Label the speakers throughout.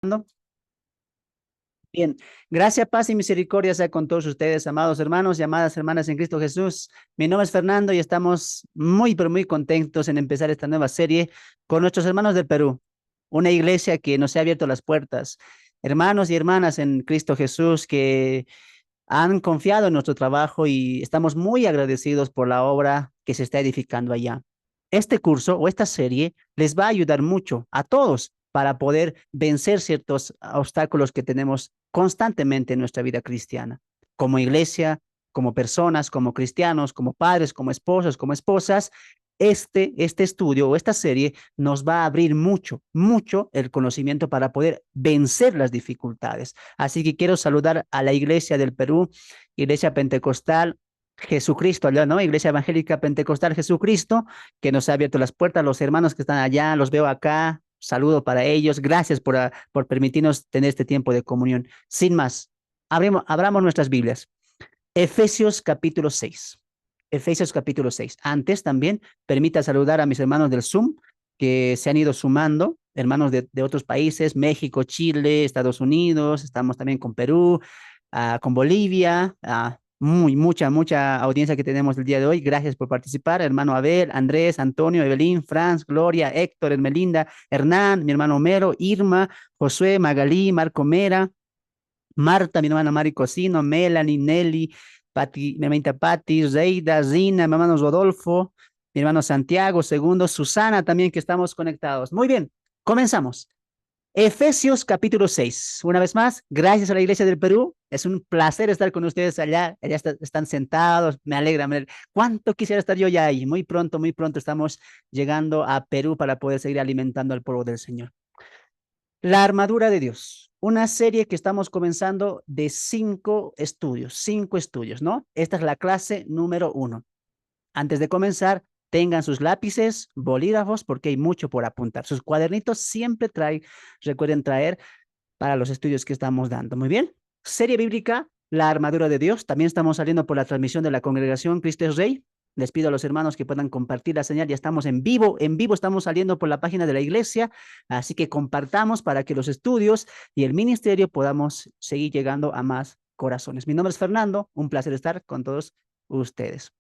Speaker 1: ¿No? Bien, gracias, paz y misericordia sea con todos ustedes, amados hermanos y amadas hermanas en Cristo Jesús. Mi nombre es Fernando y estamos muy, pero muy contentos en empezar esta nueva serie con nuestros hermanos del Perú, una iglesia que nos ha abierto las puertas. Hermanos y hermanas en Cristo Jesús que han confiado en nuestro trabajo y estamos muy agradecidos por la obra que se está edificando allá. Este curso o esta serie les va a ayudar mucho a todos para poder vencer ciertos obstáculos que tenemos constantemente en nuestra vida cristiana, como iglesia, como personas, como cristianos, como padres, como esposos, como esposas. Este estudio o esta serie nos va a abrir mucho, mucho el conocimiento para poder vencer las dificultades. Así que quiero saludar a la Iglesia del Perú, Iglesia Pentecostal Jesucristo, ¿no? Iglesia Evangélica Pentecostal Jesucristo, que nos ha abierto las puertas, los hermanos que están allá, los veo acá, saludo para ellos, gracias por permitirnos tener este tiempo de comunión. Sin más, abramos nuestras Biblias. Efesios capítulo 6. Efesios capítulo 6. Antes también, permita saludar a mis hermanos del Zoom que se han ido sumando, hermanos de otros países, México, Chile, Estados Unidos, estamos también con Perú, con Bolivia, mucha audiencia que tenemos el día de hoy. Gracias por participar, hermano Abel, Andrés, Antonio, Evelyn, Franz, Gloria, Héctor, Ermelinda, Hernán, mi hermano Homero, Irma, Josué, Magalí, Marco Mera, Marta, mi hermana Mari Cocino, Melanie, Nelly, Pati, mi hermanita Pati, Zeida, Zina, mi hermano Rodolfo, mi hermano Santiago, segundo, Susana también que estamos conectados. Muy bien, comenzamos. Efesios capítulo 6. Una vez más, gracias a la Iglesia del Perú. Es un placer estar con ustedes allá. Están sentados. Me alegra. ¿Cuánto quisiera estar yo ya ahí? Muy pronto estamos llegando a Perú para poder seguir alimentando al pueblo del Señor. La armadura de Dios, una serie que estamos comenzando de cinco estudios, ¿no? Esta es la clase número 1. Antes de comenzar, tengan sus lápices, bolígrafos, porque hay mucho por apuntar. Sus cuadernitos siempre recuerden traer para los estudios que estamos dando. Muy bien. Serie bíblica, la armadura de Dios. También estamos saliendo por la transmisión de la congregación Cristo es Rey. Les pido a los hermanos que puedan compartir la señal. Ya estamos en vivo estamos saliendo por la página de la iglesia, así que compartamos para que los estudios y el ministerio podamos seguir llegando a más corazones. Mi nombre es Fernando, un placer estar con todos ustedes.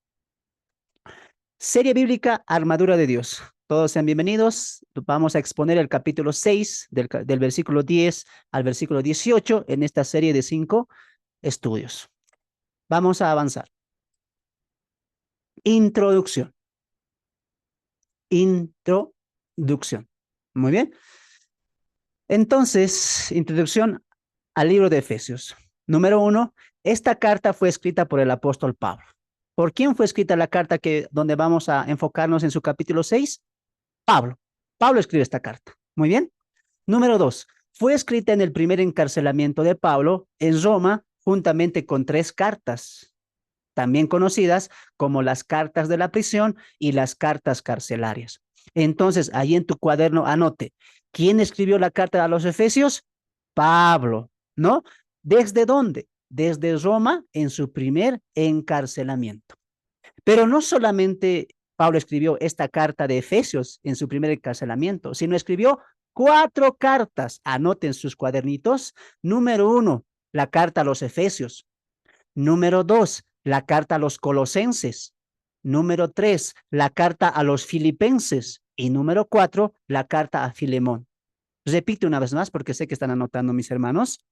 Speaker 1: Serie bíblica, armadura de Dios. Todos sean bienvenidos. Vamos a exponer el capítulo 6 del versículo 10 al versículo 18 en esta serie de 5 estudios. Vamos a avanzar. Introducción. Introducción. Muy bien. Entonces, introducción al libro de Efesios. Número 1, esta carta fue escrita por el apóstol Pablo. ¿Por quién fue escrita la carta donde vamos a enfocarnos en su capítulo 6? Pablo. Pablo escribe esta carta. Muy bien. Número 2, fue escrita en el primer encarcelamiento de Pablo en Roma, juntamente con 3 cartas, también conocidas como las cartas de la prisión y las cartas carcelarias. Entonces, ahí en tu cuaderno anote, ¿quién escribió la carta a los Efesios? Pablo, ¿no? ¿Desde dónde? Desde Roma en su primer encarcelamiento. Pero no solamente Pablo escribió esta carta de Efesios en su primer encarcelamiento, sino escribió 4 cartas. Anoten sus cuadernitos. Número 1, la carta a los Efesios. Número 2, la carta a los Colosenses. Número 3, la carta a los Filipenses. Y número 4, la carta a Filemón. Repito una vez más porque sé que están anotando mis hermanos.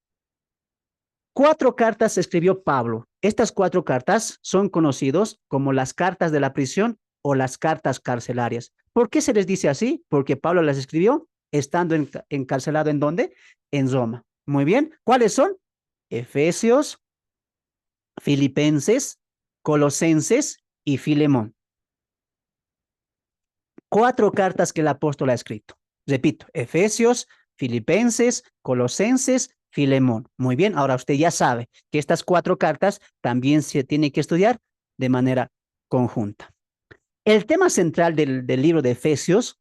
Speaker 1: 4 cartas escribió Pablo. Estas 4 cartas son conocidos como las cartas de la prisión o las cartas carcelarias. ¿Por qué se les dice así? Porque Pablo las escribió estando encarcelado ¿en dónde? En Roma. Muy bien. ¿Cuáles son? Efesios, Filipenses, Colosenses y Filemón. 4 cartas que el apóstol ha escrito. Repito, Efesios, Filipenses, Colosenses, Filemón. Muy bien, ahora usted ya sabe que estas 4 cartas también se tienen que estudiar de manera conjunta. El tema central del libro de Efesios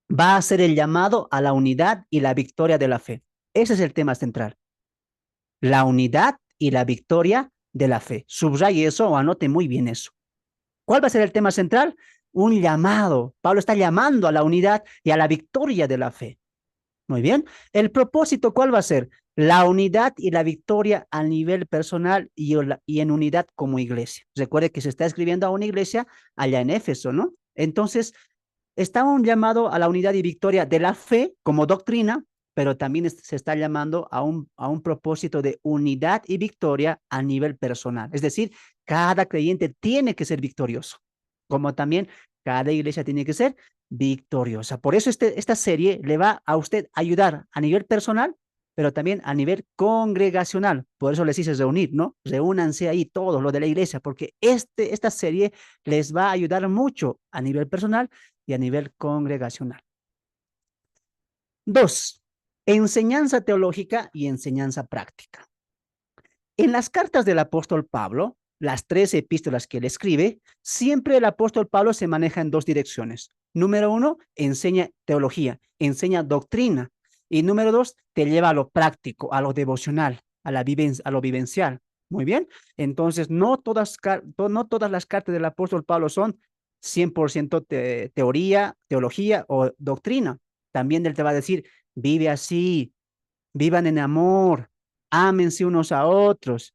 Speaker 1: va a ser el llamado a la unidad y la victoria de la fe. Ese es el tema central. La unidad y la victoria de la fe. Subraye eso o anote muy bien eso. ¿Cuál va a ser el tema central? Un llamado. Pablo está llamando a la unidad y a la victoria de la fe. Muy bien. ¿El propósito cuál va a ser? La unidad y la victoria a nivel personal y en unidad como iglesia. Recuerde que se está escribiendo a una iglesia allá en Éfeso, ¿no? Entonces, está un llamado a la unidad y victoria de la fe como doctrina, pero también se está llamando a un propósito de unidad y victoria a nivel personal. Es decir, cada creyente tiene que ser victorioso, como también cada iglesia tiene que ser victoriosa. Por eso esta serie le va a usted ayudar a nivel personal, pero también a nivel congregacional. Por eso les hice reunir, ¿no? Reúnanse ahí todos los de la iglesia, porque esta serie les va a ayudar mucho a nivel personal y a nivel congregacional. Dos, enseñanza teológica y enseñanza práctica. En las cartas del apóstol Pablo, las 13 epístolas que él escribe, siempre el apóstol Pablo se maneja en dos direcciones. Número uno, enseña teología, enseña doctrina. Y número dos, te lleva a lo práctico, a lo devocional, a lo vivencial. Muy bien. Entonces, no todas las cartas del apóstol Pablo son 100% teoría, teología o doctrina. También él te va a decir, vive así, vivan en amor, ámense unos a otros,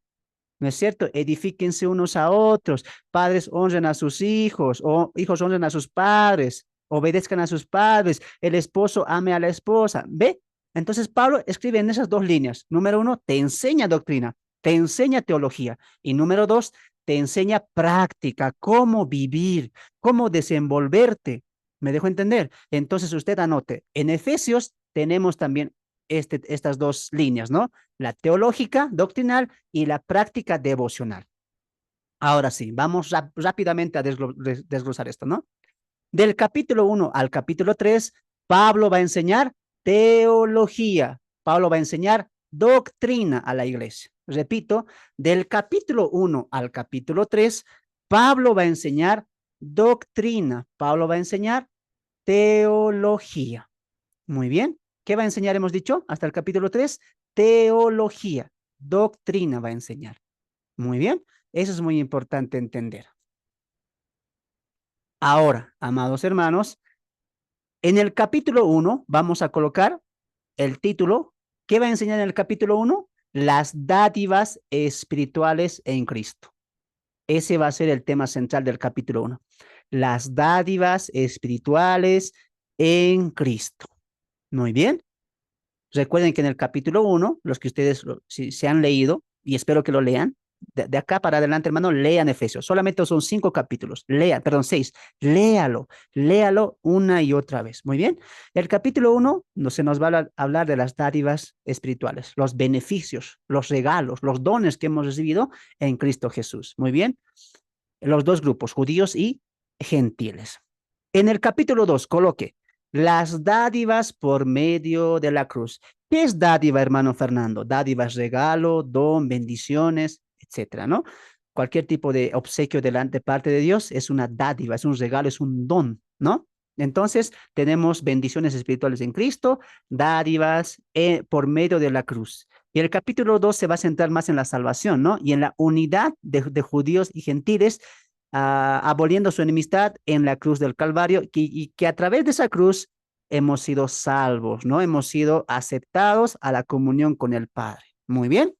Speaker 1: ¿no es cierto? Edifíquense unos a otros, padres honren a sus hijos, o hijos honren a sus padres, obedezcan a sus padres, el esposo ame a la esposa, ¿ve? Entonces Pablo escribe en esas dos líneas. Número uno, te enseña doctrina, te enseña teología. Y número dos, te enseña práctica, cómo vivir, cómo desenvolverte. ¿Me dejo entender? Entonces usted anote, en Efesios tenemos también estas dos líneas, ¿no? La teológica, doctrinal y la práctica devocional. Ahora sí, vamos rápidamente a desglosar esto, ¿no? Del capítulo 1 al capítulo 3, Pablo va a enseñar teología, Pablo va a enseñar doctrina a la iglesia. Repito, del capítulo 1 al capítulo 3, Pablo va a enseñar doctrina, Pablo va a enseñar teología. Muy bien. ¿Qué va a enseñar, hemos dicho? Hasta el capítulo 3, teología, doctrina va a enseñar. Muy bien. Eso es muy importante entender. Ahora, amados hermanos, en el capítulo 1 vamos a colocar el título. ¿Qué va a enseñar en el capítulo 1? Las dádivas espirituales en Cristo. Ese va a ser el tema central del capítulo 1. Las dádivas espirituales en Cristo. Muy bien. Recuerden que en el capítulo 1, los que ustedes si se han leído, y espero que lo lean, de acá para adelante, hermano, lean Efesios. Solamente son 5 capítulos. Perdón, 6. Léalo una y otra vez. Muy bien. El capítulo 1 se nos va a hablar de las dádivas espirituales, los beneficios, los regalos, los dones que hemos recibido en Cristo Jesús. Muy bien. Los dos grupos, judíos y gentiles. En el capítulo 2, coloque las dádivas por medio de la cruz. ¿Qué es dádiva, hermano Fernando? Dádiva es regalo, don, bendiciones, etcétera, ¿no? Cualquier tipo de obsequio delante parte de Dios es una dádiva, es un regalo, es un don, ¿no? Entonces, tenemos bendiciones espirituales en Cristo, dádivas por medio de la cruz. Y el capítulo 2 se va a centrar más en la salvación, ¿no? Y en la unidad de judíos y gentiles, aboliendo su enemistad en la cruz del Calvario, y que a través de esa cruz hemos sido salvos, ¿no? Hemos sido aceptados a la comunión con el Padre. Muy bien.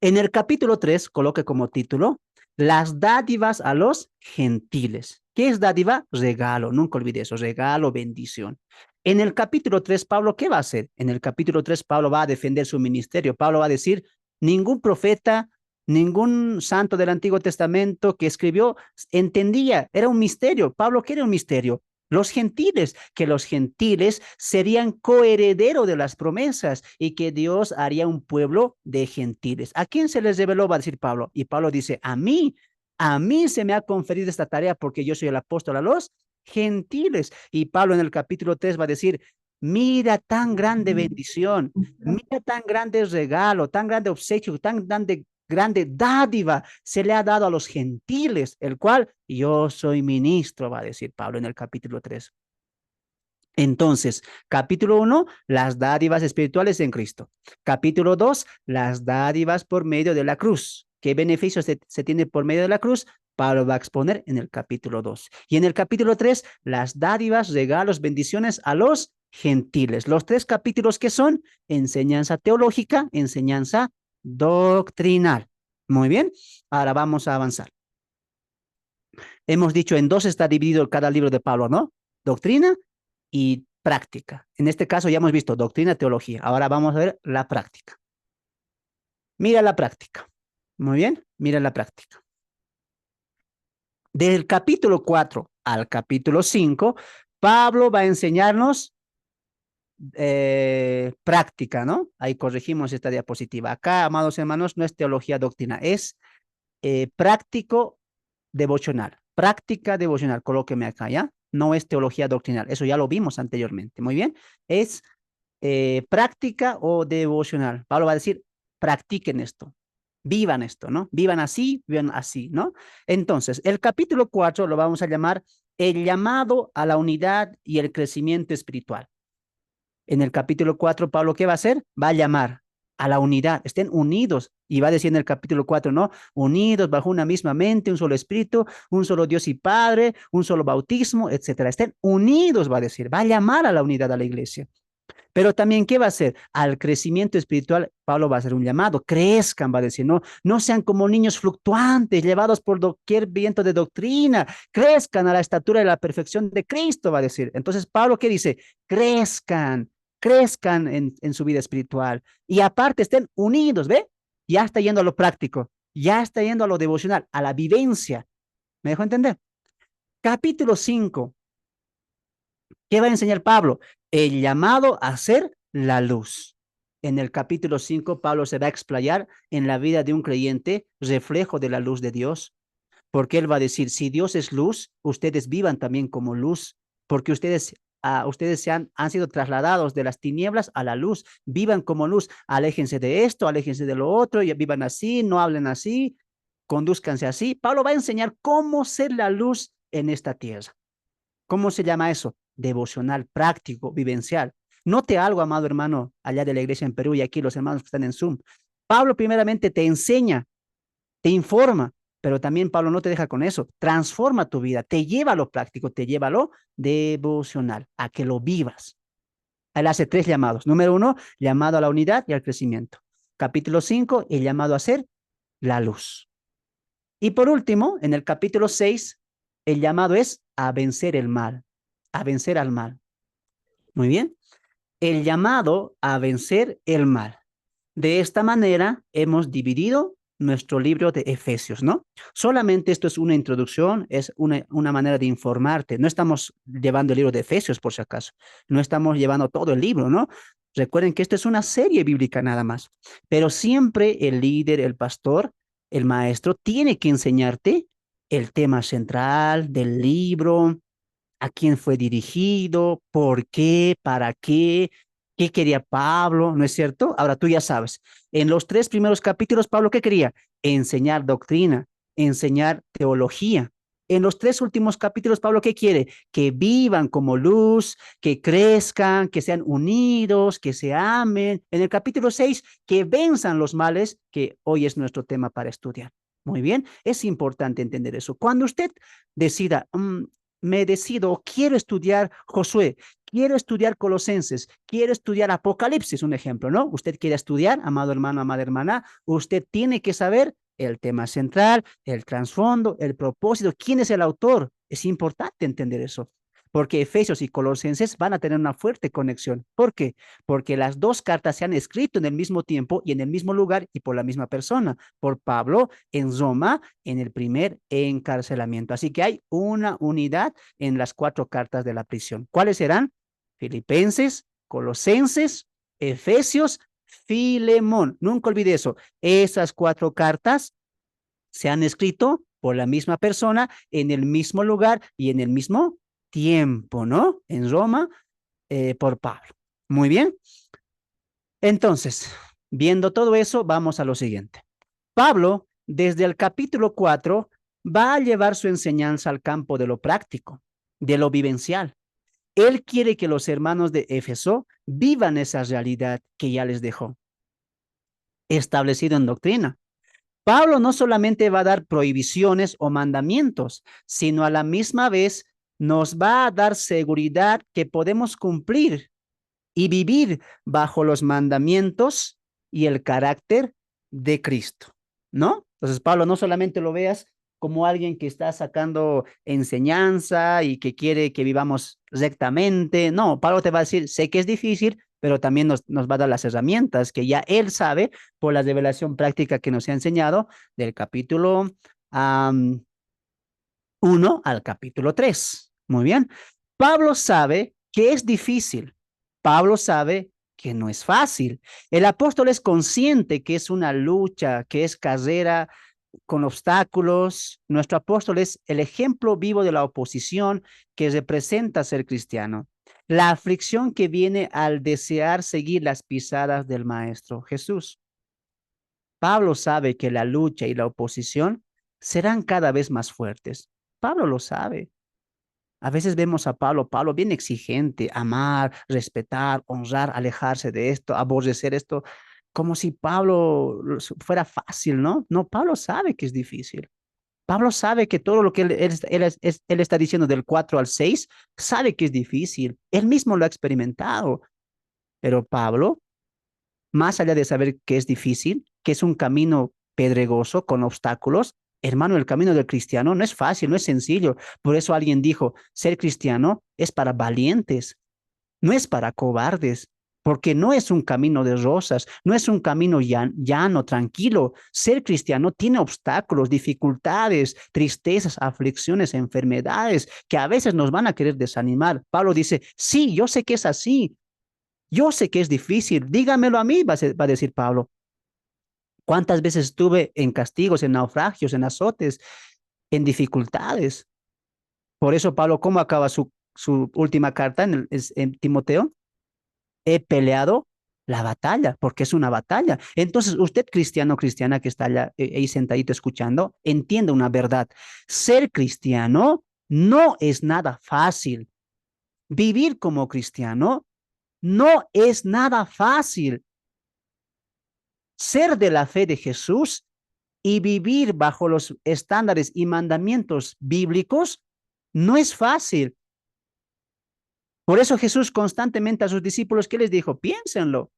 Speaker 1: En el capítulo 3 coloque como título las dádivas a los gentiles. ¿Qué es dádiva? Regalo, nunca olvide eso, regalo, bendición. En el capítulo 3, Pablo, ¿qué va a hacer? En el capítulo 3, Pablo va a defender su ministerio. Pablo va a decir, ningún profeta, ningún santo del Antiguo Testamento que escribió entendía, era un misterio. Pablo, ¿qué era un misterio? Los gentiles, que los gentiles serían coherederos de las promesas y que Dios haría un pueblo de gentiles. ¿A quién se les reveló? Va a decir Pablo. Y Pablo dice, a mí se me ha conferido esta tarea porque yo soy el apóstol a los gentiles. Y Pablo en el capítulo 3 va a decir, mira tan grande bendición, mira tan grande regalo, tan grande obsequio, tan grande dádiva se le ha dado a los gentiles, el cual yo soy ministro, va a decir Pablo en el capítulo 3. Entonces, capítulo 1, las dádivas espirituales en Cristo. Capítulo 2, las dádivas por medio de la cruz. ¿Qué beneficios se tiene por medio de la cruz? Pablo va a exponer en el capítulo 2. Y en el capítulo 3, las dádivas, regalos, bendiciones a los gentiles. Los 3 capítulos que son enseñanza teológica, enseñanza doctrinal. Muy bien, ahora vamos a avanzar. Hemos dicho en 2 está dividido cada libro de Pablo, ¿no? Doctrina y práctica. En este caso ya hemos visto doctrina, teología. Ahora vamos a ver la práctica. Mira la práctica. Muy bien, mira la práctica. Del capítulo 4 al capítulo 5, Pablo va a enseñarnos práctica, ¿no? Ahí corregimos esta diapositiva. Acá, amados hermanos, no es teología doctrina, es práctico devocional. Práctica devocional, colóqueme acá, ¿ya? No es teología doctrinal, eso ya lo vimos anteriormente, muy bien. Es práctica o devocional. Pablo va a decir, practiquen esto, vivan esto, ¿no? Vivan así, ¿no? Entonces, el capítulo 4 lo vamos a llamar el llamado a la unidad y el crecimiento espiritual. En el capítulo 4, Pablo, ¿qué va a hacer? Va a llamar a la unidad, estén unidos. Y va a decir en el capítulo 4, ¿no? Unidos bajo una misma mente, un solo espíritu, un solo Dios y Padre, un solo bautismo, etcétera. Estén unidos, va a decir. Va a llamar a la unidad a la iglesia. Pero también, ¿qué va a hacer? Al crecimiento espiritual, Pablo va a hacer un llamado. Crezcan, va a decir, no, no sean como niños fluctuantes, llevados por doquier viento de doctrina. Crezcan a la estatura de la perfección de Cristo, va a decir. Entonces, Pablo, ¿qué dice? Crezcan, crezcan en su vida espiritual. Y aparte, estén unidos, ¿ve? Ya está yendo a lo práctico, ya está yendo a lo devocional, a la vivencia. ¿Me dejó entender? Capítulo 5. ¿Qué va a enseñar Pablo? El llamado a ser la luz. En el capítulo 5, Pablo se va a explayar en la vida de un creyente, reflejo de la luz de Dios, porque él va a decir, si Dios es luz, ustedes vivan también como luz, porque ustedes han sido trasladados de las tinieblas a la luz, vivan como luz, aléjense de esto, aléjense de lo otro, y vivan así, no hablen así, conduzcanse así. Pablo va a enseñar cómo ser la luz en esta tierra. ¿Cómo se llama eso? Devocional, práctico, vivencial. Note algo, amado hermano, allá de la iglesia en Perú y aquí los hermanos que están en Zoom. Pablo primeramente te enseña, te informa, pero también Pablo no te deja con eso. Transforma tu vida, te lleva a lo práctico, te lleva a lo devocional, a que lo vivas. Él hace 3 llamados. Número 1, llamado a la unidad y al crecimiento. Capítulo 5, el llamado a ser la luz. Y por último, en el capítulo 6, el llamado es a vencer el mal, a vencer al mal. Muy bien. El llamado a vencer el mal. De esta manera hemos dividido nuestro libro de Efesios, ¿no? Solamente esto es una introducción, es una manera de informarte. No estamos llevando el libro de Efesios, por si acaso. No estamos llevando todo el libro, ¿no? Recuerden que esto es una serie bíblica nada más. Pero siempre el líder, el pastor, el maestro, tiene que enseñarte el tema central del libro, a quién fue dirigido, por qué, para qué quería Pablo, ¿no es cierto? Ahora tú ya sabes, en los 3 primeros capítulos, Pablo, ¿qué quería? Enseñar doctrina, enseñar teología. En los 3 últimos capítulos, Pablo, ¿qué quiere? Que vivan como luz, que crezcan, que sean unidos, que se amen. En el capítulo 6, que venzan los males, que hoy es nuestro tema para estudiar. Muy bien, es importante entender eso. Cuando usted decida, me decido, quiero estudiar Josué, quiero estudiar Colosenses, quiero estudiar Apocalipsis, un ejemplo, ¿no? Usted quiere estudiar, amado hermano, amada hermana, usted tiene que saber el tema central, el trasfondo, el propósito, quién es el autor. Es importante entender eso, porque Efesios y Colosenses van a tener una fuerte conexión. ¿Por qué? Porque las 2 cartas se han escrito en el mismo tiempo y en el mismo lugar y por la misma persona, por Pablo en Roma en el primer encarcelamiento. Así que hay una unidad en las 4 cartas de la prisión. ¿Cuáles serán? Filipenses, Colosenses, Efesios, Filemón. Nunca olvide eso. Esas 4 cartas se han escrito por la misma persona en el mismo lugar y en el mismo tiempo, ¿no? En Roma, por Pablo. Muy bien. Entonces, viendo todo eso, vamos a lo siguiente. Pablo, desde el capítulo 4, va a llevar su enseñanza al campo de lo práctico, de lo vivencial. Él quiere que los hermanos de Éfeso vivan esa realidad que ya les dejó, establecido en doctrina. Pablo no solamente va a dar prohibiciones o mandamientos, sino a la misma vez nos va a dar seguridad que podemos cumplir y vivir bajo los mandamientos y el carácter de Cristo, ¿no? Entonces, Pablo, no solamente lo veas como alguien que está sacando enseñanza y que quiere que vivamos rectamente. No, Pablo te va a decir, sé que es difícil, pero también nos va a dar las herramientas que ya él sabe por la revelación práctica que nos ha enseñado del capítulo 1 al capítulo 3. Muy bien. Pablo sabe que es difícil. Pablo sabe que no es fácil. El apóstol es consciente que es una lucha, que es carrera con obstáculos. Nuestro apóstol es el ejemplo vivo de la oposición que representa ser cristiano. La aflicción que viene al desear seguir las pisadas del Maestro Jesús. Pablo sabe que la lucha y la oposición serán cada vez más fuertes. Pablo lo sabe. A veces vemos a Pablo bien exigente, amar, respetar, honrar, alejarse de esto, aborrecer esto, como si Pablo fuera fácil, ¿no? No, Pablo sabe que es difícil. Pablo sabe que todo lo que él está diciendo del 4 al 6, sabe que es difícil. Él mismo lo ha experimentado. Pero Pablo, más allá de saber que es difícil, que es un camino pedregoso con obstáculos, hermano, el camino del cristiano no es fácil, no es sencillo. Por eso alguien dijo, ser cristiano es para valientes, no es para cobardes, porque no es un camino de rosas, no es un camino llano, tranquilo. Ser cristiano tiene obstáculos, dificultades, tristezas, aflicciones, enfermedades que a veces nos van a querer desanimar. Pablo dice, sí, yo sé que es así, yo sé que es difícil, dígamelo a mí, va a decir Pablo. ¿Cuántas veces estuve en castigos, en naufragios, en azotes, en dificultades? Por eso Pablo, ¿cómo acaba su última carta en Timoteo? He peleado la batalla, porque es una batalla. Entonces, usted cristiano, cristiana que está allá, ahí sentadito escuchando, entiende una verdad. Ser cristiano no es nada fácil. Vivir como cristiano no es nada fácil. Ser de la fe de Jesús y vivir bajo los estándares y mandamientos bíblicos no es fácil. Por eso Jesús constantemente a sus discípulos, ¿qué les dijo? Piénsenlo.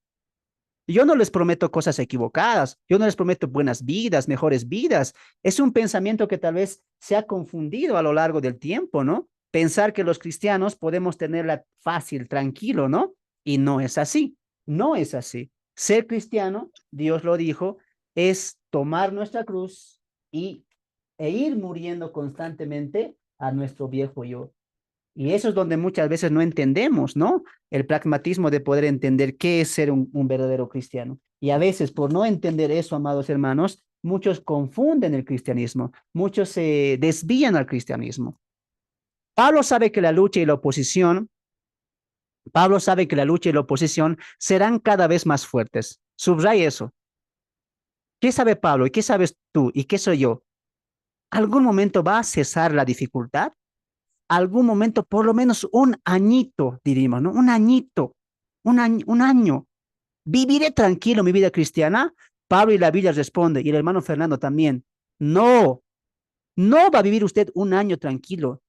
Speaker 1: Yo no les prometo cosas equivocadas, yo no les prometo buenas vidas, mejores vidas. Es un pensamiento que tal vez se ha confundido a lo largo del tiempo, ¿no? Pensar que los cristianos podemos tenerla fácil, tranquilo, ¿no? Y no es así, no es así. Ser cristiano, Dios lo dijo, es tomar nuestra cruz e ir muriendo constantemente a nuestro viejo yo. Y eso es donde muchas veces no entendemos, ¿no? El pragmatismo de poder entender qué es ser un verdadero cristiano. Y a veces, por no entender eso, amados hermanos, muchos confunden el cristianismo, muchos se desvían al cristianismo. Pablo sabe que la lucha y la oposición, Pablo sabe que la lucha y la oposición serán cada vez más fuertes. Subraya eso. ¿Qué sabe Pablo y qué sabes tú y qué soy yo? ¿Algún momento va a cesar la dificultad? ¿Algún momento, por lo menos un añito, diríamos, ¿no? Un añito, un año. ¿Viviré tranquilo mi vida cristiana? Pablo y la Biblia responde, y el hermano Fernando también. No, no va a vivir usted un año tranquilo,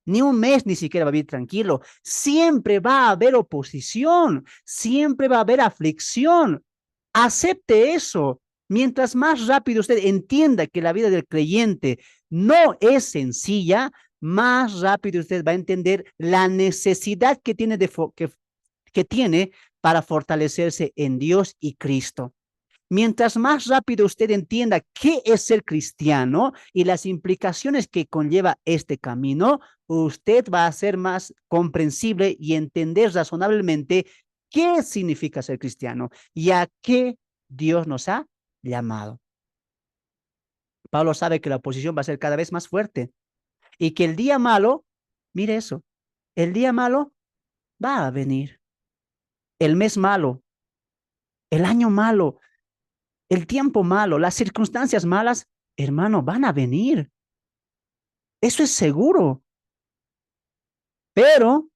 Speaker 1: ni un mes ni siquiera va a vivir tranquilo. Siempre va a haber oposición, siempre va a haber aflicción. Acepte eso. Mientras más rápido usted entienda que la vida del creyente no es sencilla, más rápido usted va a entender la necesidad que tiene, que tiene para fortalecerse en Dios y Cristo. Mientras más rápido usted entienda qué es ser cristiano y las implicaciones que conlleva este camino, usted va a ser más comprensible y entender razonablemente qué significa ser cristiano y a qué Dios nos ha llamado. Pablo sabe que la oposición va a ser cada vez más fuerte y que el día malo, mire eso, el día malo va a venir, el mes malo, el año malo, el tiempo malo, las circunstancias malas, hermano, van a venir. Eso es seguro. Pero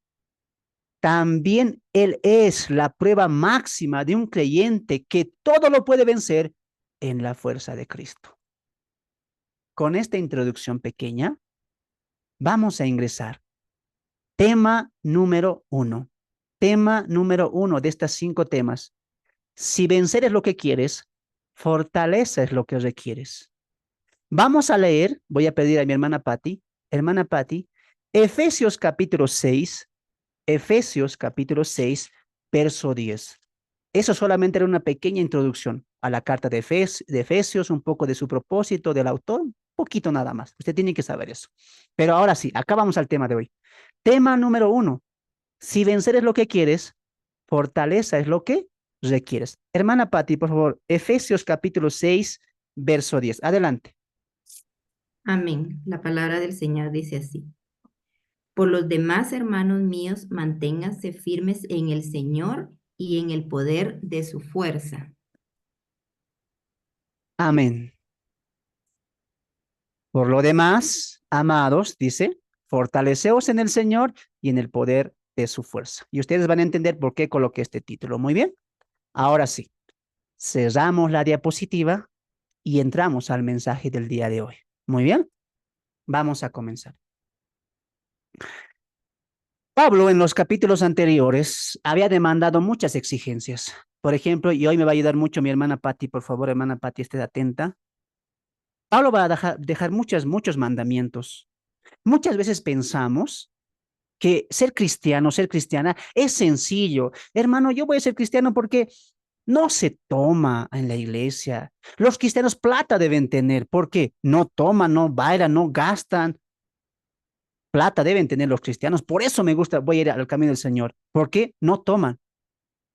Speaker 1: también Él es la prueba máxima de un creyente que todo lo puede vencer en la fuerza de Cristo. Con esta introducción pequeña, vamos a ingresar. Tema número 1. Tema número 1 de estas 5 temas. Si vencer es lo que quieres, fortaleza es lo que requieres. Vamos a leer, voy a pedir a mi hermana Patti, Efesios capítulo 6, Efesios capítulo 6, verso 10. Eso solamente era una pequeña introducción a la carta de Efesios, un poco de su propósito, del autor, un poquito nada más. Usted tiene que saber eso. Pero ahora sí, acá vamos al tema de hoy. Tema número 1. Si vencer es lo que quieres, fortaleza es lo que requieres. Hermana Patti, por favor, Efesios capítulo 6, verso 10. Adelante.
Speaker 2: Amén. La palabra del Señor dice así. Por los demás, hermanos míos, manténganse firmes en el Señor y en el poder de su fuerza.
Speaker 1: Amén. Por lo demás, amados, dice, fortaleceos en el Señor y en el poder de su fuerza. Y ustedes van a entender por qué coloqué este título. Muy bien. Ahora sí, cerramos la diapositiva y entramos al mensaje del día de hoy. Muy bien. Vamos a comenzar. Pablo en los capítulos anteriores había demandado muchas exigencias. Por ejemplo, y hoy me va a ayudar mucho mi hermana Patti, por favor, hermana Patti, esté atenta. Pablo va a dejar muchos mandamientos. Muchas veces pensamos que ser cristiano, ser cristiana es sencillo. Hermano, yo voy a ser cristiano porque no se toma en la iglesia. Los cristianos plata deben tener porque no toman, no bailan, no gastan. Plata deben tener los cristianos. Por eso me gusta, voy a ir al camino del Señor. Porque no toman.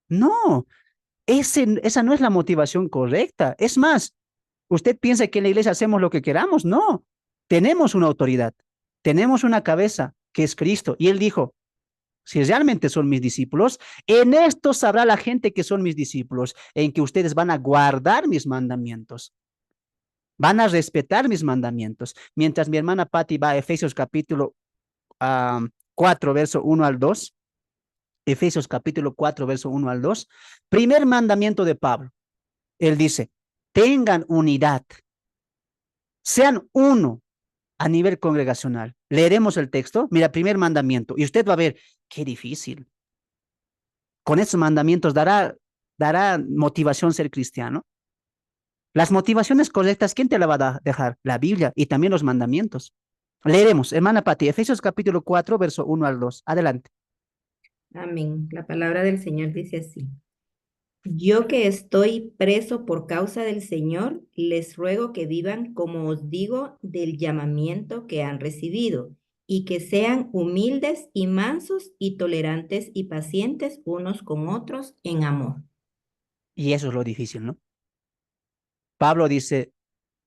Speaker 1: No, esa no es la motivación correcta. Es más, usted piensa que en la iglesia hacemos lo que queramos. No, tenemos una autoridad, tenemos una cabeza que es Cristo. Y él dijo, si realmente son mis discípulos, en esto sabrá la gente que son mis discípulos, en que ustedes van a guardar mis mandamientos, van a respetar mis mandamientos. Mientras mi hermana Patti va a Efesios capítulo 4, verso 1 al 2, Efesios capítulo 4, verso 1 al 2, primer mandamiento de Pablo. Él dice, tengan unidad, sean uno a nivel congregacional. Leeremos el texto, mira, primer mandamiento, y usted va a ver, qué difícil. Con estos mandamientos dará motivación ser cristiano. Las motivaciones correctas, ¿quién te la va a dejar? La Biblia y también los mandamientos. Leeremos, hermana Patti, Efesios capítulo 4, verso 1 al 2. Adelante.
Speaker 2: Amén. La palabra del Señor dice así. Yo que estoy preso por causa del Señor, les ruego que vivan como os digo del llamamiento que han recibido y que sean humildes y mansos y tolerantes y pacientes unos con otros en amor.
Speaker 1: Y eso es lo difícil, ¿no? Pablo dice,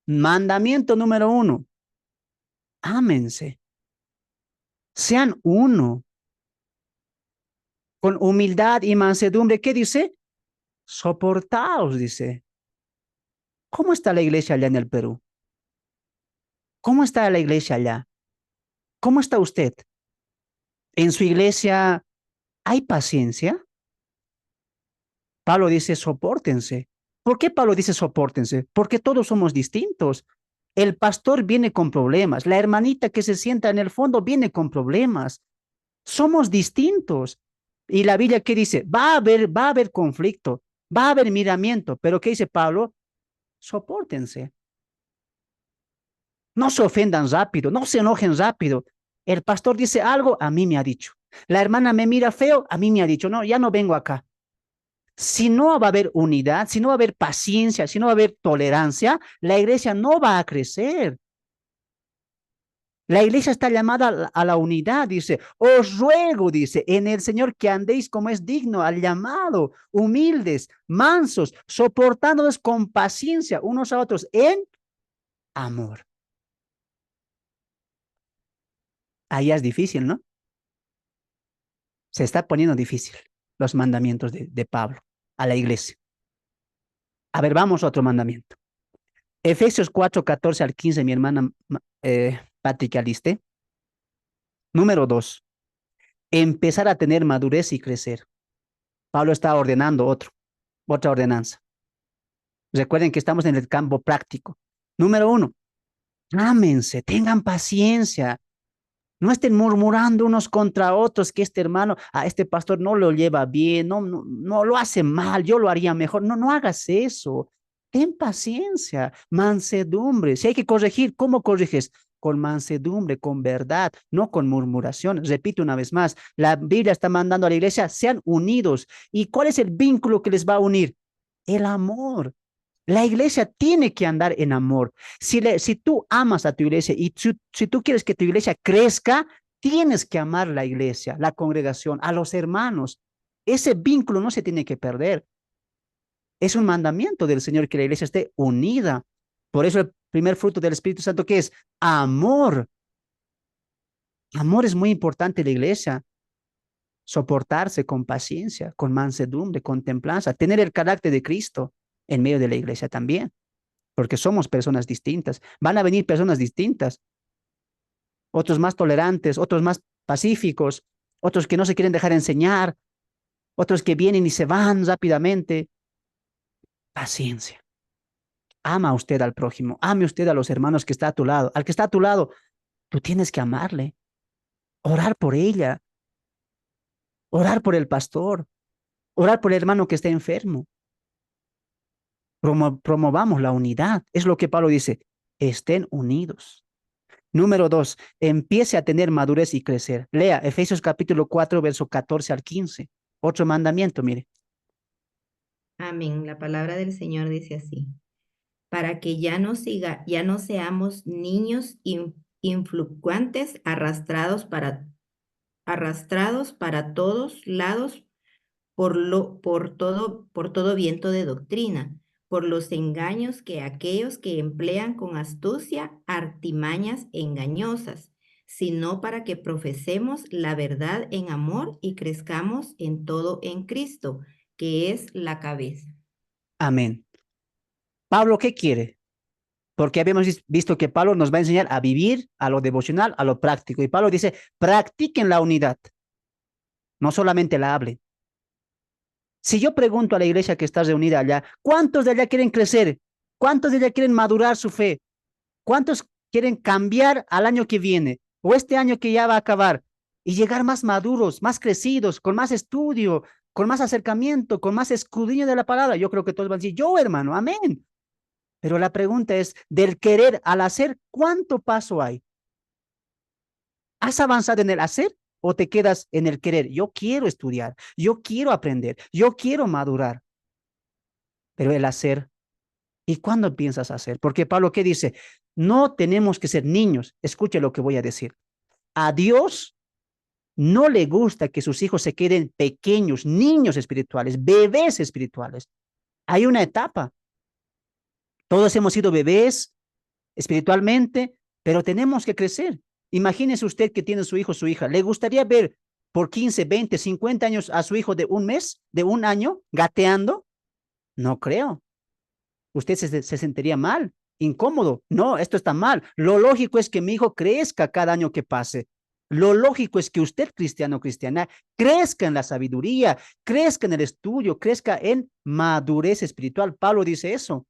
Speaker 1: mandamiento número 1, ámense, sean uno, con humildad y mansedumbre. ¿Qué dice? Soportaos, dice. ¿Cómo está la iglesia allá en el Perú? ¿Cómo está la iglesia allá? ¿Cómo está usted? ¿En su iglesia hay paciencia? Pablo dice, sopórtense. ¿Por qué Pablo dice sopórtense? Porque todos somos distintos. El pastor viene con problemas. La hermanita que se sienta en el fondo viene con problemas. Somos distintos. Y la Biblia, ¿qué dice? Va a haber conflicto, va a haber miramiento. Pero ¿qué dice Pablo? Sopórtense. No se ofendan rápido, no se enojen rápido. El pastor dice algo, a mí me ha dicho. La hermana me mira feo, a mí me ha dicho, no, ya no vengo acá. Si no va a haber unidad, si no va a haber paciencia, si no va a haber tolerancia, la iglesia no va a crecer. La iglesia está llamada a la unidad, dice, os ruego, dice, en el Señor que andéis como es digno al llamado, humildes, mansos, soportándonos con paciencia unos a otros en amor. Ahí es difícil, ¿no? Se está poniendo difícil los mandamientos de Pablo a la iglesia. A ver, vamos a otro mandamiento. Efesios 4, 14 al 15, mi hermana Patrick Aliste. Número 2, empezar a tener madurez y crecer. Pablo está ordenando otra ordenanza. Recuerden que estamos en el campo práctico. Número 1, ámense, tengan paciencia. No estén murmurando unos contra otros que este hermano, a este pastor no lo lleva bien, no lo hace mal, yo lo haría mejor. No, no hagas eso. Ten paciencia, mansedumbre. Si hay que corregir, ¿cómo corriges? Con mansedumbre, con verdad, no con murmuración. Repito una vez más, la Biblia está mandando a la iglesia, sean unidos. ¿Y cuál es el vínculo que les va a unir? El amor. La iglesia tiene que andar en amor. Si tú amas a tu iglesia y si tú quieres que tu iglesia crezca, tienes que amar la iglesia, la congregación, a los hermanos. Ese vínculo no se tiene que perder. Es un mandamiento del Señor que la iglesia esté unida. Por eso el primer fruto del Espíritu Santo, que es amor. Amor es muy importante en la iglesia. Soportarse con paciencia, con mansedumbre, con templanza, tener el carácter de Cristo en medio de la iglesia también, porque somos personas distintas. Van a venir personas distintas, otros más tolerantes, otros más pacíficos, otros que no se quieren dejar enseñar, otros que vienen y se van rápidamente. Paciencia. Ama usted al prójimo, ame usted a los hermanos que está a tu lado. Al que está a tu lado, tú tienes que amarle, orar por ella, orar por el pastor, orar por el hermano que está enfermo. Promovamos la unidad. Es lo que Pablo dice, estén unidos. Número 2, empiece a tener madurez y crecer. Lea Efesios capítulo 4, verso 14 al 15. Otro mandamiento, mire.
Speaker 2: Amén. La palabra del Señor dice así: para que ya no seamos niños influctuantes, arrastrados para todos lados por todo viento de doctrina, por los engaños que aquellos que emplean con astucia artimañas engañosas, sino para que profesemos la verdad en amor y crezcamos en todo en Cristo, que es la cabeza.
Speaker 1: Amén. Pablo, ¿qué quiere? Porque habíamos visto que Pablo nos va a enseñar a vivir, a lo devocional, a lo práctico. Y Pablo dice, practiquen la unidad, no solamente la hablen. Si yo pregunto a la iglesia que está reunida allá, ¿cuántos de allá quieren crecer? ¿Cuántos de allá quieren madurar su fe? ¿Cuántos quieren cambiar al año que viene o este año que ya va a acabar y llegar más maduros, más crecidos, con más estudio, con más acercamiento, con más escudriño de la palabra? Yo creo que todos van a decir, yo hermano, amén. Pero la pregunta es, del querer al hacer, ¿cuánto paso hay? ¿Has avanzado en el hacer o te quedas en el querer? Yo quiero estudiar, yo quiero aprender, yo quiero madurar, pero el hacer, ¿y cuándo piensas hacer? Porque Pablo, ¿qué dice? No tenemos que ser niños. Escuche lo que voy a decir. A Dios no le gusta que sus hijos se queden pequeños, niños espirituales, bebés espirituales. Hay una etapa. Todos hemos sido bebés espiritualmente, pero tenemos que crecer. Imagínese usted que tiene su hijo, su hija. ¿Le gustaría ver por 15, 20, 50 años a su hijo de un mes, de un año, gateando? No creo. Usted se sentiría mal, incómodo. No, esto está mal. Lo lógico es que mi hijo crezca cada año que pase. Lo lógico es que usted, cristiano o cristiana, crezca en la sabiduría, crezca en el estudio, crezca en madurez espiritual. Pablo dice eso.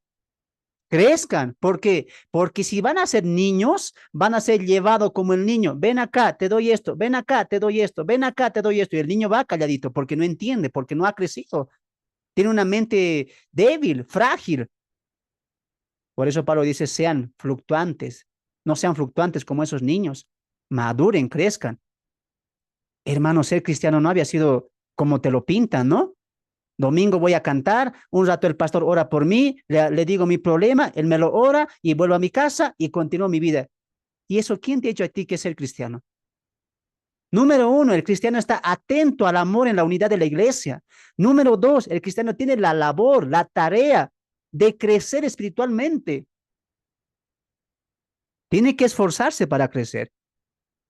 Speaker 1: Crezcan, ¿por qué? Porque si van a ser niños, van a ser llevados como el niño. Ven acá, te doy esto, ven acá, te doy esto, ven acá, te doy esto. Y el niño va calladito porque no entiende, porque no ha crecido. Tiene una mente débil, frágil. Por eso Pablo dice, sean fluctuantes, no sean fluctuantes como esos niños. Maduren, crezcan. Hermano, ser cristiano no había sido como te lo pintan, ¿no? Domingo voy a cantar, un rato el pastor ora por mí, le digo mi problema, él me lo ora y vuelvo a mi casa y continúo mi vida. ¿Y eso quién te ha hecho a ti que es ser cristiano? Número uno, el cristiano está atento al amor en la unidad de la iglesia. Número dos, el cristiano tiene la labor, la tarea de crecer espiritualmente. Tiene que esforzarse para crecer.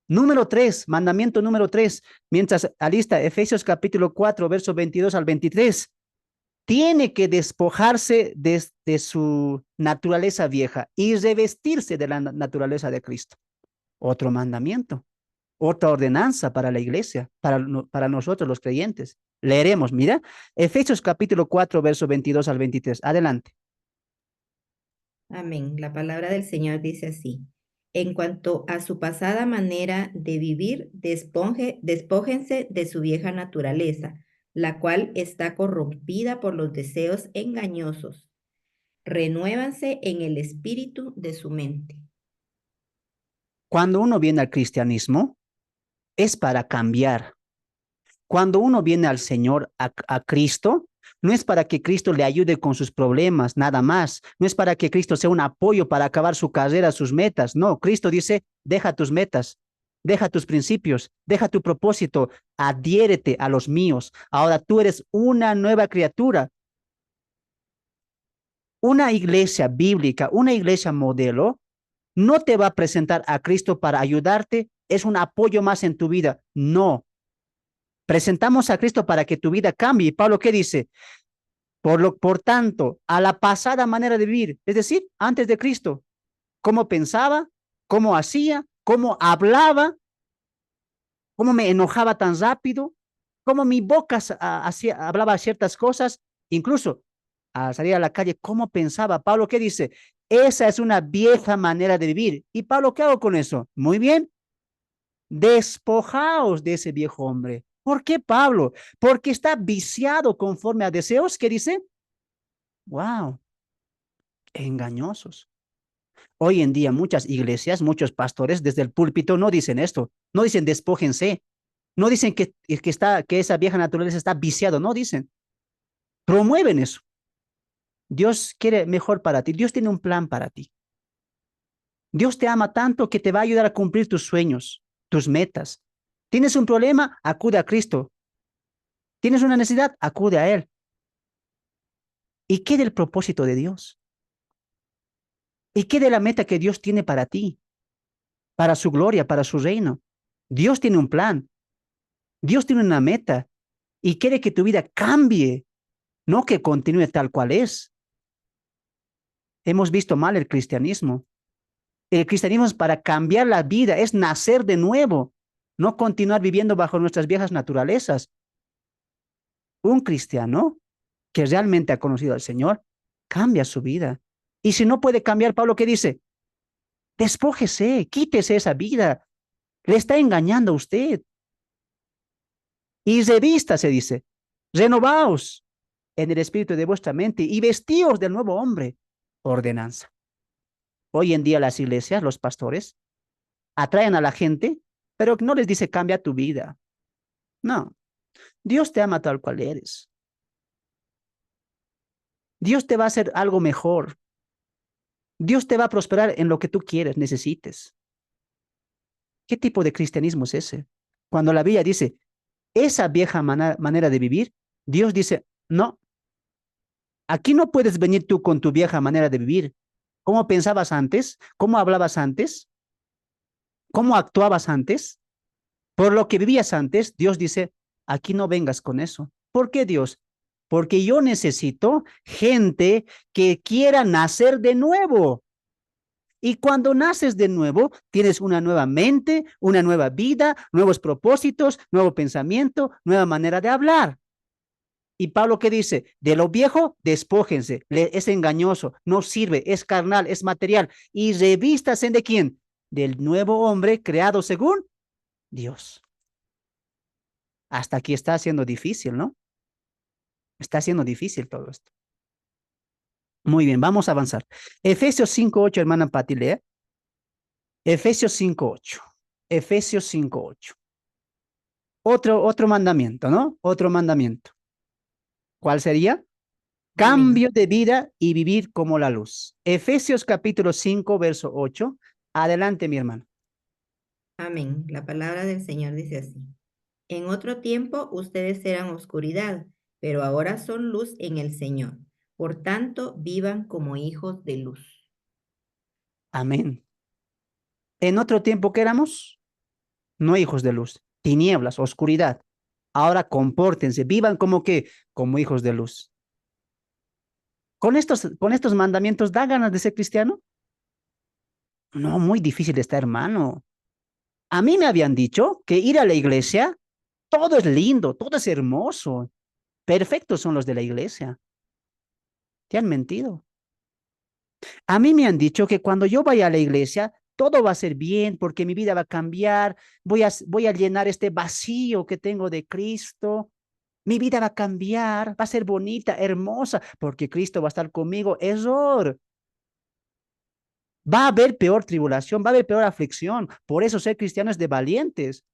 Speaker 1: Número tres, mandamiento número tres, mientras alista Efesios capítulo 4, versos 22 al 23. Tiene que despojarse de su naturaleza vieja y revestirse de la naturaleza de Cristo. Otro mandamiento, otra ordenanza para la iglesia, para nosotros los creyentes. Leeremos, mira, Efesios capítulo 4, verso 22 al 23. Adelante.
Speaker 2: Amén. La palabra del Señor dice así: En cuanto a su pasada manera de vivir, despójense de su vieja naturaleza, la cual está corrompida por los deseos engañosos. Renuévanse en el espíritu de su mente.
Speaker 1: Cuando uno viene al cristianismo, es para cambiar. Cuando uno viene al Señor, a Cristo, no es para que Cristo le ayude con sus problemas, nada más. No es para que Cristo sea un apoyo para acabar su carrera, sus metas. No, Cristo dice, deja tus metas, deja tus principios, deja tu propósito, adhiérete a los míos. Ahora tú eres una nueva criatura. Una iglesia bíblica, una iglesia modelo, no te va a presentar a Cristo para ayudarte, es un apoyo más en tu vida. No, presentamos a Cristo para que tu vida cambie. ¿Y Pablo qué dice? Por tanto, a la pasada manera de vivir, es decir, antes de Cristo, cómo pensaba, cómo hacía, cómo hablaba, cómo me enojaba tan rápido, cómo mi boca hablaba ciertas cosas, incluso al salir a la calle, cómo pensaba. Pablo, ¿qué dice? Esa es una vieja manera de vivir. ¿Y Pablo qué hago con eso? Muy bien, despojaos de ese viejo hombre. ¿Por qué Pablo? Porque está viciado conforme a deseos que dice, wow, engañosos. Hoy en día muchas iglesias, muchos pastores desde el púlpito no dicen esto, no dicen despójense, no dicen que esa vieja naturaleza está viciado, no dicen, promueven eso. Dios quiere mejor para ti, Dios tiene un plan para ti. Dios te ama tanto que te va a ayudar a cumplir tus sueños, tus metas. ¿Tienes un problema? Acude a Cristo. ¿Tienes una necesidad? Acude a Él. ¿Y qué del propósito de Dios? ¿Y qué de la meta que Dios tiene para ti? Para su gloria, para su reino. Dios tiene un plan. Dios tiene una meta y quiere que tu vida cambie, no que continúe tal cual es. Hemos visto mal el cristianismo. El cristianismo es para cambiar la vida, es nacer de nuevo, no continuar viviendo bajo nuestras viejas naturalezas. Un cristiano que realmente ha conocido al Señor cambia su vida. Y si no puede cambiar, Pablo, ¿qué dice? Despójese, quítese esa vida. Le está engañando a usted. Y revista, se dice, renovaos en el espíritu de vuestra mente y vestíos del nuevo hombre. Ordenanza. Hoy en día las iglesias, los pastores, atraen a la gente, pero no les dice cambia tu vida. No, Dios te ama tal cual eres. Dios te va a hacer algo mejor. Dios te va a prosperar en lo que tú quieres, necesites. ¿Qué tipo de cristianismo es ese? Cuando la Biblia dice esa vieja manera de vivir, Dios dice, no, aquí no puedes venir tú con tu vieja manera de vivir. ¿Cómo pensabas antes? ¿Cómo hablabas antes? ¿Cómo actuabas antes? Por lo que vivías antes, Dios dice, aquí no vengas con eso. ¿Por qué Dios? Porque yo necesito gente que quiera nacer de nuevo. Y cuando naces de nuevo, tienes una nueva mente, una nueva vida, nuevos propósitos, nuevo pensamiento, nueva manera de hablar. Y Pablo, ¿qué dice? De lo viejo, despójense. Es engañoso, no sirve, es carnal, es material. Y revístase de quién? Del nuevo hombre creado según Dios. Hasta aquí está siendo difícil, ¿no? Está siendo difícil todo esto. Muy bien, vamos a avanzar. Efesios 5:8, hermana Pati, lee. Efesios 5:8. Efesios 5:8. Otro mandamiento, ¿no? Otro mandamiento. ¿Cuál sería?
Speaker 2: Amén.
Speaker 1: Cambio de vida y vivir como la luz. Efesios capítulo 5, verso 8. Adelante, mi hermano.
Speaker 2: Amén. La palabra del Señor dice así. En otro tiempo ustedes eran oscuridad, pero ahora son luz en el Señor. Por tanto, vivan como hijos de luz.
Speaker 1: Amén. En otro tiempo que éramos, no hijos de luz, tinieblas, oscuridad. Ahora compórtense, vivan como que, como hijos de luz. Con estos mandamientos, ¿da ganas de ser cristiano? No, muy difícil está, hermano. A mí me habían dicho que ir a la iglesia, todo es lindo, todo es hermoso. Perfectos son los de la iglesia. Te han mentido. A mí me han dicho que cuando yo vaya a la iglesia, todo va a ser bien porque mi vida va a cambiar, voy a llenar este vacío que tengo de Cristo. Mi vida va a cambiar, va a ser bonita, hermosa, porque Cristo va a estar conmigo. Error. Va a haber peor tribulación, va a haber peor aflicción. Por eso ser cristiano es de valientes.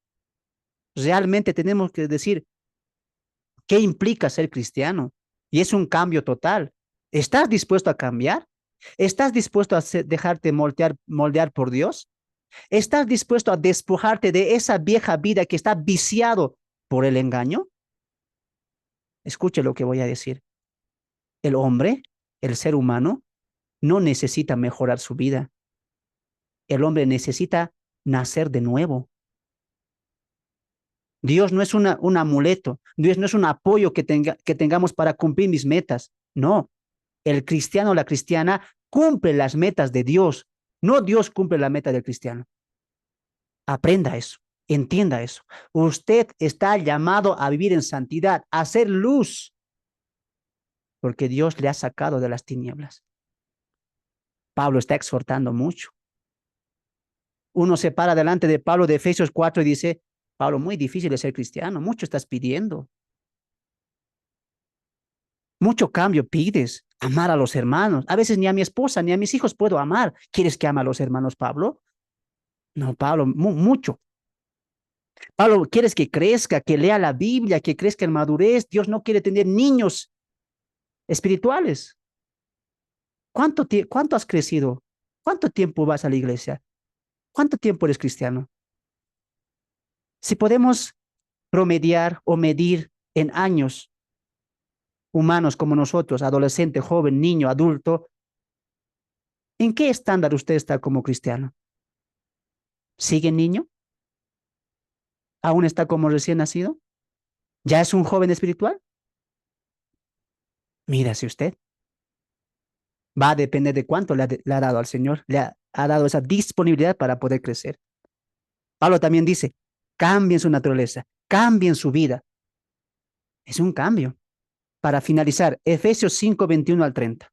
Speaker 1: Realmente tenemos que decir qué implica ser cristiano. Y es un cambio total. ¿Estás dispuesto a cambiar? ¿Estás dispuesto a dejarte moldear por Dios? ¿Estás dispuesto a despojarte de esa vieja vida que está viciado por el engaño? Escuche lo que voy a decir. El hombre, el ser humano, no necesita mejorar su vida. El hombre necesita nacer de nuevo. Dios no es un amuleto. Dios no es un apoyo que tengamos para cumplir mis metas. No, el cristiano o la cristiana cumple las metas de Dios. No Dios cumple la meta del cristiano. Aprenda eso, entienda eso. Usted está llamado a vivir en santidad, a hacer luz, porque Dios le ha sacado de las tinieblas. Pablo está exhortando mucho. Uno se para delante de Pablo de Efesios 4 y dice, Pablo, muy difícil de ser cristiano, mucho estás pidiendo. Mucho cambio pides, amar a los hermanos. A veces ni a mi esposa ni a mis hijos puedo amar. ¿Quieres que ame a los hermanos, Pablo? No, Pablo, mucho. Pablo, ¿quieres que crezca, que lea la Biblia, que crezca en madurez? Dios no quiere tener niños espirituales. ¿Cuánto has crecido? ¿Cuánto tiempo vas a la iglesia? ¿Cuánto tiempo eres cristiano? Si podemos promediar o medir en años humanos como nosotros, adolescente, joven, niño, adulto, ¿en qué estándar usted está como cristiano? ¿Sigue niño? ¿Aún está como recién nacido? ¿Ya es un joven espiritual? Mírase usted. Va a depender de cuánto le ha dado al Señor, ha dado esa disponibilidad para poder crecer. Pablo también dice, cambien su naturaleza, cambien su vida. Es un cambio. Para finalizar, Efesios 5, 21 al 30.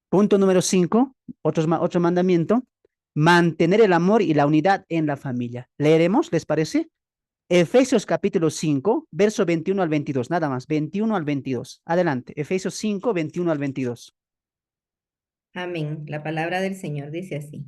Speaker 1: Punto número 5, otro mandamiento, mantener el amor y la unidad en la familia. ¿Leeremos, les parece? Efesios capítulo 5, verso 21 al 22, nada más, 21 al 22. Adelante, Efesios 5, 21 al 22.
Speaker 2: Amén. La palabra del Señor dice así.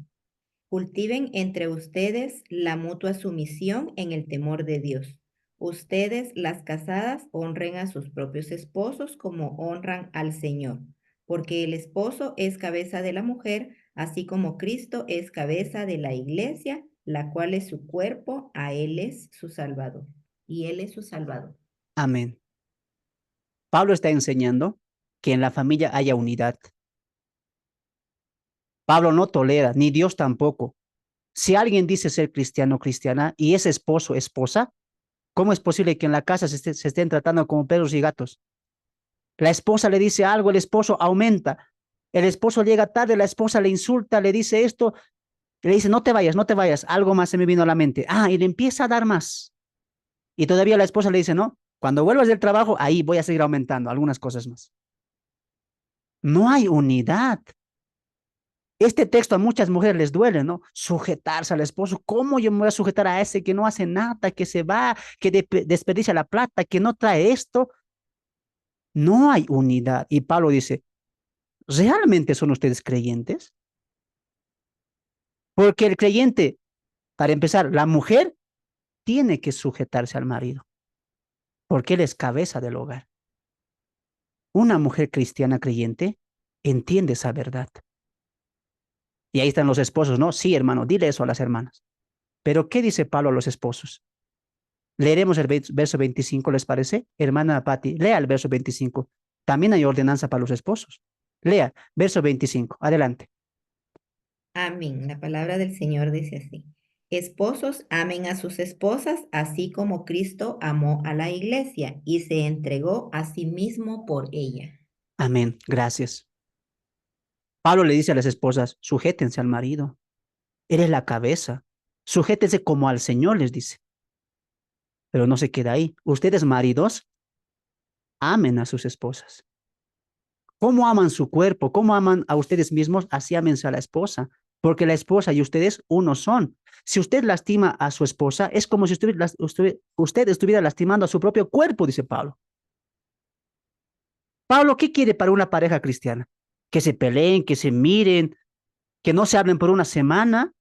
Speaker 2: Cultiven entre ustedes la mutua sumisión en el temor de Dios. Ustedes, las casadas, honren a sus propios esposos como honran al Señor, porque el esposo es cabeza de la mujer, así como Cristo es cabeza de la iglesia, la cual es su cuerpo, a Él es su Salvador. Y Él es su Salvador.
Speaker 1: Amén. Pablo está enseñando que en la familia haya unidad. Pablo no tolera, ni Dios tampoco. Si alguien dice ser cristiano o cristiana y es esposo o esposa, ¿cómo es posible que en la casa se estén tratando como perros y gatos? La esposa le dice algo, el esposo aumenta. El esposo llega tarde, la esposa le insulta, le dice esto, le dice, no te vayas, no te vayas. Algo más se me vino a la mente. Y le empieza a dar más. Y todavía la esposa le dice, no, cuando vuelvas del trabajo, ahí voy a seguir aumentando algunas cosas más. No hay unidad. Este texto a muchas mujeres les duele, ¿no? Sujetarse al esposo. ¿Cómo yo me voy a sujetar a ese que no hace nada, que se va, que desperdicia la plata, que no trae esto? No hay unidad. Y Pablo dice, ¿realmente son ustedes creyentes? Porque el creyente, para empezar, la mujer tiene que sujetarse al marido, porque él es cabeza del hogar. Una mujer cristiana creyente entiende esa verdad. Y ahí están los esposos, ¿no? Sí, hermano, dile eso a las hermanas. Pero ¿qué dice Pablo a los esposos? Leeremos el verso 25, ¿les parece? Hermana Patti, lea el verso 25. También hay ordenanza para los esposos. Lea, verso 25. Adelante.
Speaker 2: Amén. La palabra del Señor dice así. Esposos, amen a sus esposas, así como Cristo amó a la iglesia y se entregó a sí mismo por ella.
Speaker 1: Amén. Gracias. Pablo le dice a las esposas, sujétense al marido. Él es la cabeza. Sujétense como al Señor, les dice. Pero no se queda ahí. Ustedes, maridos, amen a sus esposas. ¿Cómo aman su cuerpo? ¿Cómo aman a ustedes mismos? Así ámense a la esposa. porque la esposa y ustedes uno son. Si usted lastima a su esposa, es como si usted estuviera lastimando a su propio cuerpo, dice Pablo. Pablo, ¿qué quiere para una pareja cristiana? Que se peleen, que se miren, que no se hablen por una semana,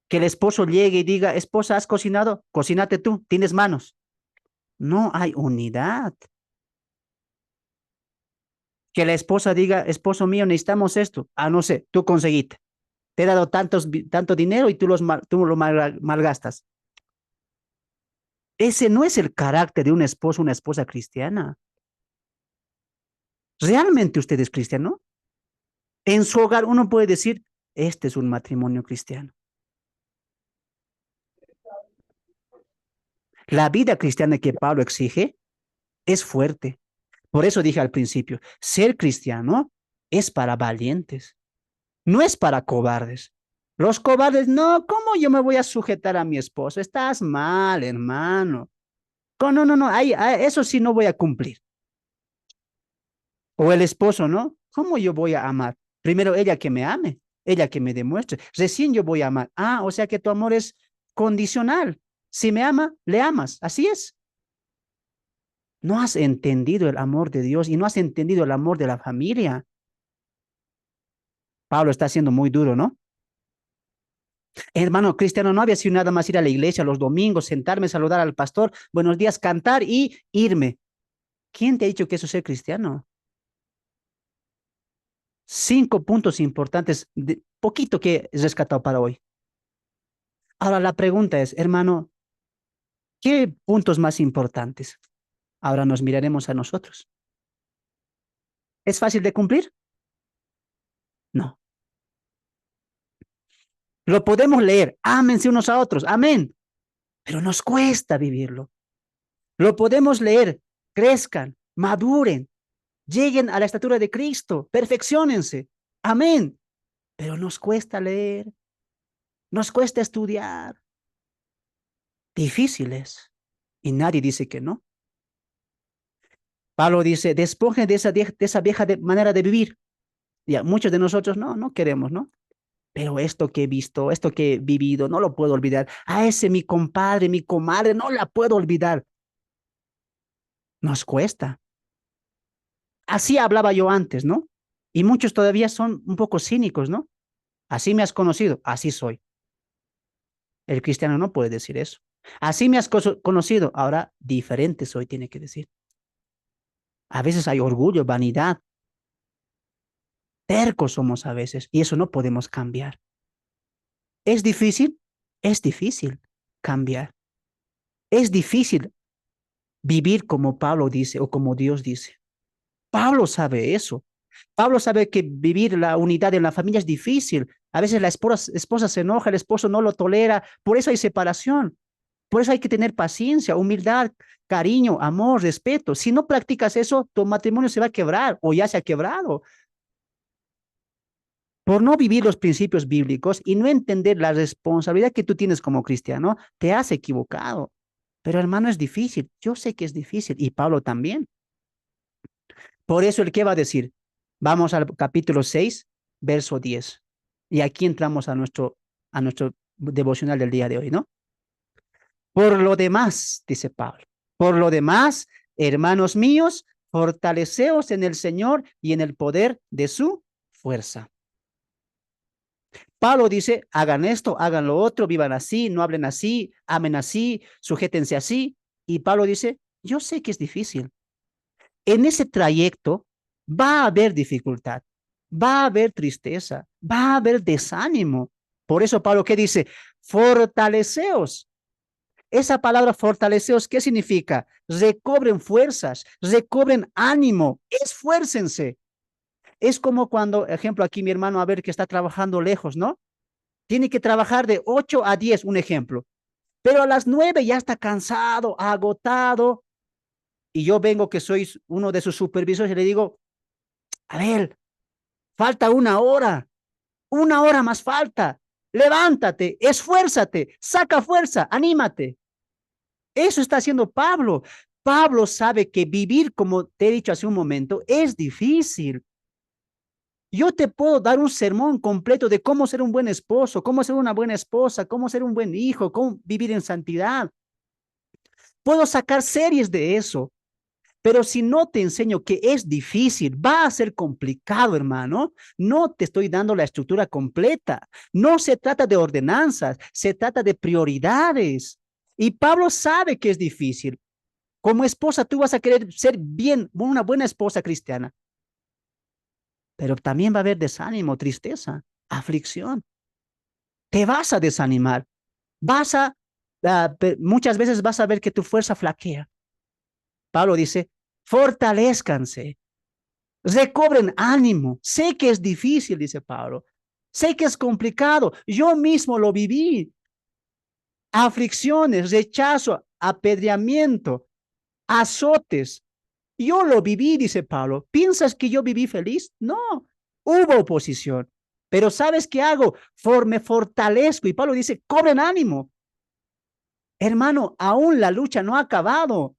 Speaker 1: que el esposo llegue y diga, esposa, ¿has cocinado? Cocínate tú, tienes manos. No hay unidad. Que la esposa diga, esposo mío, necesitamos esto. Ah, no sé, tú conseguiste. Te he dado tanto dinero y tú lo malgastas. Ese no es el carácter de un esposo, una esposa cristiana. ¿Realmente usted es cristiano? En su hogar uno puede decir, este es un matrimonio cristiano. La vida cristiana que Pablo exige es fuerte. Por eso dije al principio, ser cristiano es para valientes, no es para cobardes. Los cobardes, no, ¿cómo yo me voy a sujetar a mi esposo? Estás mal, hermano. No, no, no, eso sí no voy a cumplir. O el esposo, ¿no? ¿Cómo yo voy a amar? Primero ella que me ame, ella que me demuestre. Recién yo voy a amar. Ah, o sea que tu amor es condicional. Si me ama, le amas. Así es. No has entendido el amor de Dios y no has entendido el amor de la familia. Pablo está siendo muy duro, ¿no? Hermano cristiano, no había sido nada más ir a la iglesia los domingos, sentarme, saludar al pastor, buenos días, cantar y irme. ¿Quién te ha dicho que eso es ser cristiano? 5 puntos importantes, poquito que he rescatado para hoy. Ahora la pregunta es, hermano, ¿qué puntos más importantes? Ahora nos miraremos a nosotros. ¿Es fácil de cumplir? No. Lo podemos leer, ámense unos a otros, amén, pero nos cuesta vivirlo. Lo podemos leer, crezcan, maduren, lleguen a la estatura de Cristo, perfeccionense, amén, pero nos cuesta leer, nos cuesta estudiar, difíciles, y nadie dice que no. Pablo dice, despojen de esa vieja manera de vivir. Ya, muchos de nosotros no queremos, ¿no? Pero esto que he visto, esto que he vivido, no lo puedo olvidar. A ese mi compadre, mi comadre, no la puedo olvidar. Nos cuesta. Así hablaba yo antes, ¿no? Y muchos todavía son un poco cínicos, ¿no? Así me has conocido, así soy. El cristiano no puede decir eso. Así me has conocido, ahora diferente soy, tiene que decir. A veces hay orgullo, vanidad, tercos somos a veces, y eso no podemos cambiar. ¿Es difícil? Es difícil cambiar. Es difícil vivir como Pablo dice o como Dios dice. Pablo sabe eso. Pablo sabe que vivir la unidad en la familia es difícil. A veces la esposa se enoja, el esposo no lo tolera. Por eso hay separación. Por eso hay que tener paciencia, humildad, cariño, amor, respeto. Si no practicas eso, tu matrimonio se va a quebrar o ya se ha quebrado. Por no vivir los principios bíblicos y no entender la responsabilidad que tú tienes como cristiano, te has equivocado. Pero hermano, es difícil. Yo sé que es difícil y Pablo también. Por eso el que va a decir, vamos al capítulo 6, verso 10. Y aquí entramos a nuestro devocional del día de hoy, ¿no? Por lo demás, dice Pablo, por lo demás, hermanos míos, fortaleceos en el Señor y en el poder de su fuerza. Pablo dice, hagan esto, hagan lo otro, vivan así, no hablen así, amen así, sujétense así. Y Pablo dice, yo sé que es difícil. En ese trayecto va a haber dificultad, va a haber tristeza, va a haber desánimo. Por eso Pablo, ¿qué dice? Fortaleceos. Esa palabra fortaleceos, ¿qué significa? Recobren fuerzas, recobren ánimo, esfuércense. Es como cuando, ejemplo, aquí mi hermano, a ver, que está trabajando lejos, ¿no? Tiene que trabajar de 8 a 10, un ejemplo. Pero a las 9 ya está cansado, agotado. Y yo vengo que soy uno de sus supervisores y le digo, a ver, falta una hora más falta. Levántate, esfuérzate, saca fuerza, anímate. Eso está haciendo Pablo. Pablo sabe que vivir, como te he dicho hace un momento, es difícil. Yo te puedo dar un sermón completo de cómo ser un buen esposo, cómo ser una buena esposa, cómo ser un buen hijo, cómo vivir en santidad. Puedo sacar series de eso, pero si no te enseño que es difícil, va a ser complicado, hermano. No te estoy dando la estructura completa. No se trata de ordenanzas, se trata de prioridades. Y Pablo sabe que es difícil. Como esposa, tú vas a querer ser bien, una buena esposa cristiana, pero también va a haber desánimo, tristeza, aflicción. Te vas a desanimar. Vas a, muchas veces vas a ver que tu fuerza flaquea. Pablo dice, fortalezcanse, recobren ánimo. Sé que es difícil, dice Pablo. Sé que es complicado. Yo mismo lo viví. Aflicciones, rechazo, apedreamiento, azotes. Yo lo viví, dice Pablo. ¿Piensas que yo viví feliz? No, hubo oposición. Pero ¿sabes qué hago? Me fortalezco. Y Pablo dice, cobren ánimo. Hermano, aún la lucha no ha acabado.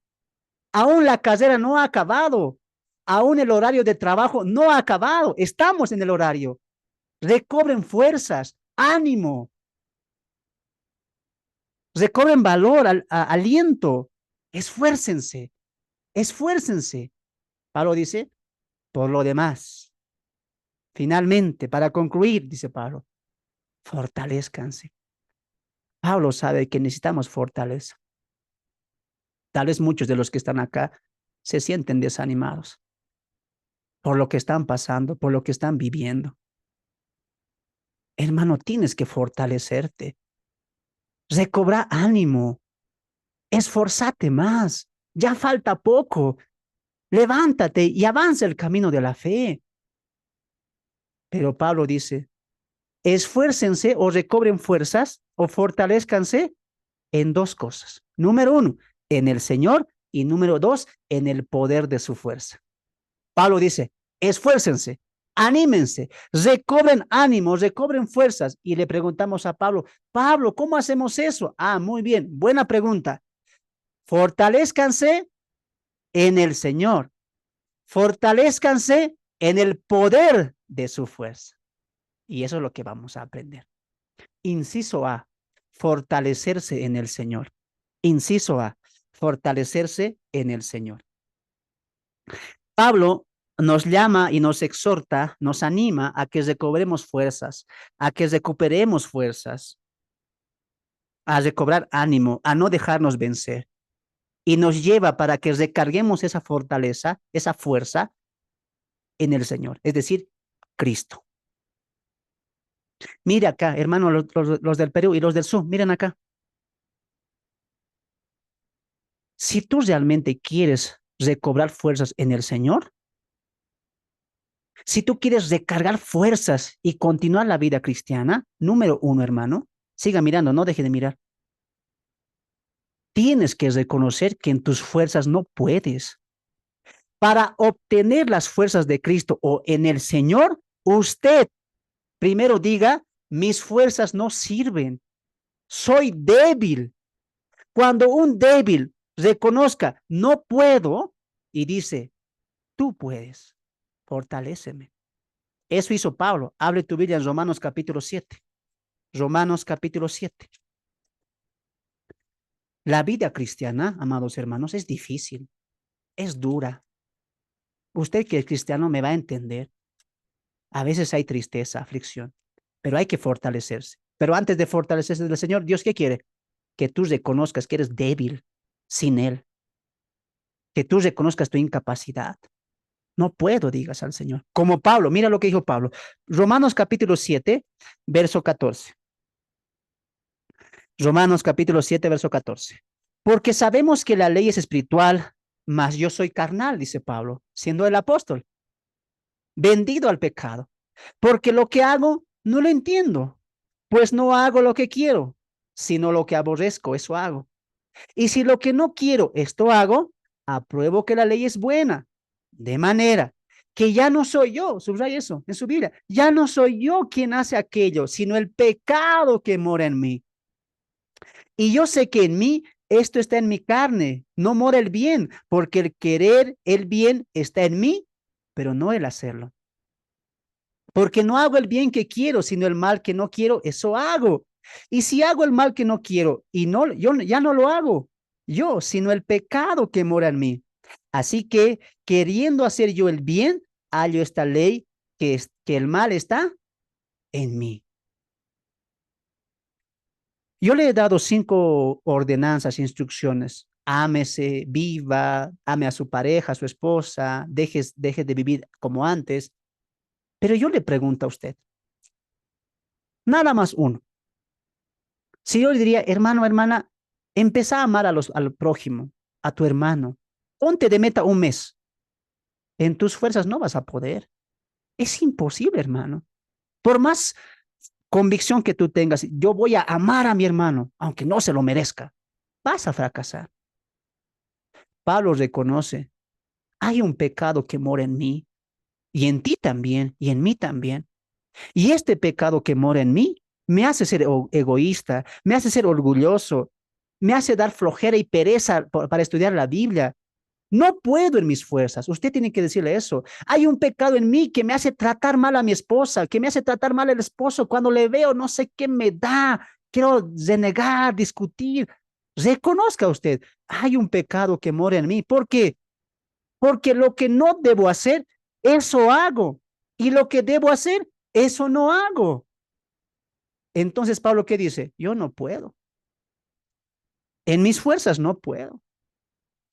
Speaker 1: Aún la carrera no ha acabado. Aún el horario de trabajo no ha acabado. Estamos en el horario. Recobren fuerzas, ánimo. Recobren valor, aliento. Esfuércense, esfuércense. Pablo dice, por lo demás, finalmente, para concluir, dice Pablo, fortalezcanse. Pablo sabe que necesitamos fortaleza. Tal vez muchos de los que están acá se sienten desanimados por lo que están pasando, por lo que están viviendo. Hermano, tienes que fortalecerte. Recobra ánimo. Esforzate más. Ya falta poco. Levántate y avanza el camino de la fe. Pero Pablo dice, esfuércense o recobren fuerzas o fortalezcanse en dos cosas. Número uno, en el Señor, y número dos, en el poder de su fuerza. Pablo dice, esfuércense, anímense, recobren ánimos, recobren fuerzas. Y le preguntamos a Pablo, Pablo, ¿cómo hacemos eso? Ah, muy bien, buena pregunta. Fortalezcanse en el Señor, fortalezcanse en el poder de su fuerza. Y eso es lo que vamos a aprender. Inciso A, fortalecerse en el Señor. Inciso A, fortalecerse en el Señor. Pablo nos llama y nos exhorta, nos anima a que recobremos fuerzas, a que recuperemos fuerzas, a recobrar ánimo, a no dejarnos vencer. Y nos lleva para que recarguemos esa fortaleza, esa fuerza en el Señor, es decir, Cristo. Mira acá, hermano, los del Perú y los del sur, miren acá. Si tú realmente quieres recobrar fuerzas en el Señor, si tú quieres recargar fuerzas y continuar la vida cristiana, número uno, hermano, siga mirando, no deje de mirar. Tienes que reconocer que en tus fuerzas no puedes. Para obtener las fuerzas de Cristo o en el Señor, usted primero diga, mis fuerzas no sirven, soy débil. Cuando un débil reconozca, no puedo, y dice, tú puedes, fortaléceme. Eso hizo Pablo. Hable tu Biblia en Romanos capítulo 7. Romanos capítulo 7. La vida cristiana, amados hermanos, es difícil, es dura. Usted que es cristiano me va a entender. A veces hay tristeza, aflicción, pero hay que fortalecerse. Pero antes de fortalecerse del Señor, ¿Dios qué quiere? Que tú reconozcas que eres débil sin Él, que tú reconozcas tu incapacidad. No puedo, digas al Señor. Como Pablo, mira lo que dijo Pablo. Romanos capítulo 7, verso 14. Romanos capítulo 7, verso 14. Porque sabemos que la ley es espiritual, mas yo soy carnal, dice Pablo, siendo el apóstol, vendido al pecado. Porque lo que hago no lo entiendo, pues no hago lo que quiero, sino lo que aborrezco, eso hago. Y si lo que no quiero, esto hago, apruebo que la ley es buena, de manera que ya no soy yo, subraya eso en su Biblia, ya no soy yo quien hace aquello, sino el pecado que mora en mí. Y yo sé que en mí esto está en mi carne, no mora el bien, porque el querer el bien está en mí, pero no el hacerlo. Porque no hago el bien que quiero, sino el mal que no quiero, eso hago. Y si hago el mal que no quiero y no, yo ya no lo hago yo, sino el pecado que mora en mí. Así que queriendo hacer yo el bien, hallo esta ley que el mal está en mí. Yo le he dado 5 ordenanzas, instrucciones. Ámese, viva, ame a su pareja, a su esposa, deje de vivir como antes. Pero yo le pregunto a usted, nada más uno. Si yo le diría, hermano, hermana, empieza a amar al prójimo, a tu hermano, ponte de meta un mes. En tus fuerzas no vas a poder. Es imposible, hermano. Por más convicción que tú tengas, yo voy a amar a mi hermano, aunque no se lo merezca, vas a fracasar. Pablo reconoce, hay un pecado que mora en mí, y en ti también, y en mí también. Y este pecado que mora en mí me hace ser egoísta, me hace ser orgulloso, me hace dar flojera y pereza para estudiar la Biblia. No puedo en mis fuerzas. Usted tiene que decirle eso. Hay un pecado en mí que me hace tratar mal a mi esposa, que me hace tratar mal al esposo. Cuando le veo, no sé qué me da. Quiero renegar, discutir. Reconozca usted, hay un pecado que mora en mí. ¿Por qué? Porque lo que no debo hacer, eso hago. Y lo que debo hacer, eso no hago. Entonces, Pablo, ¿qué dice? Yo no puedo. En mis fuerzas no puedo.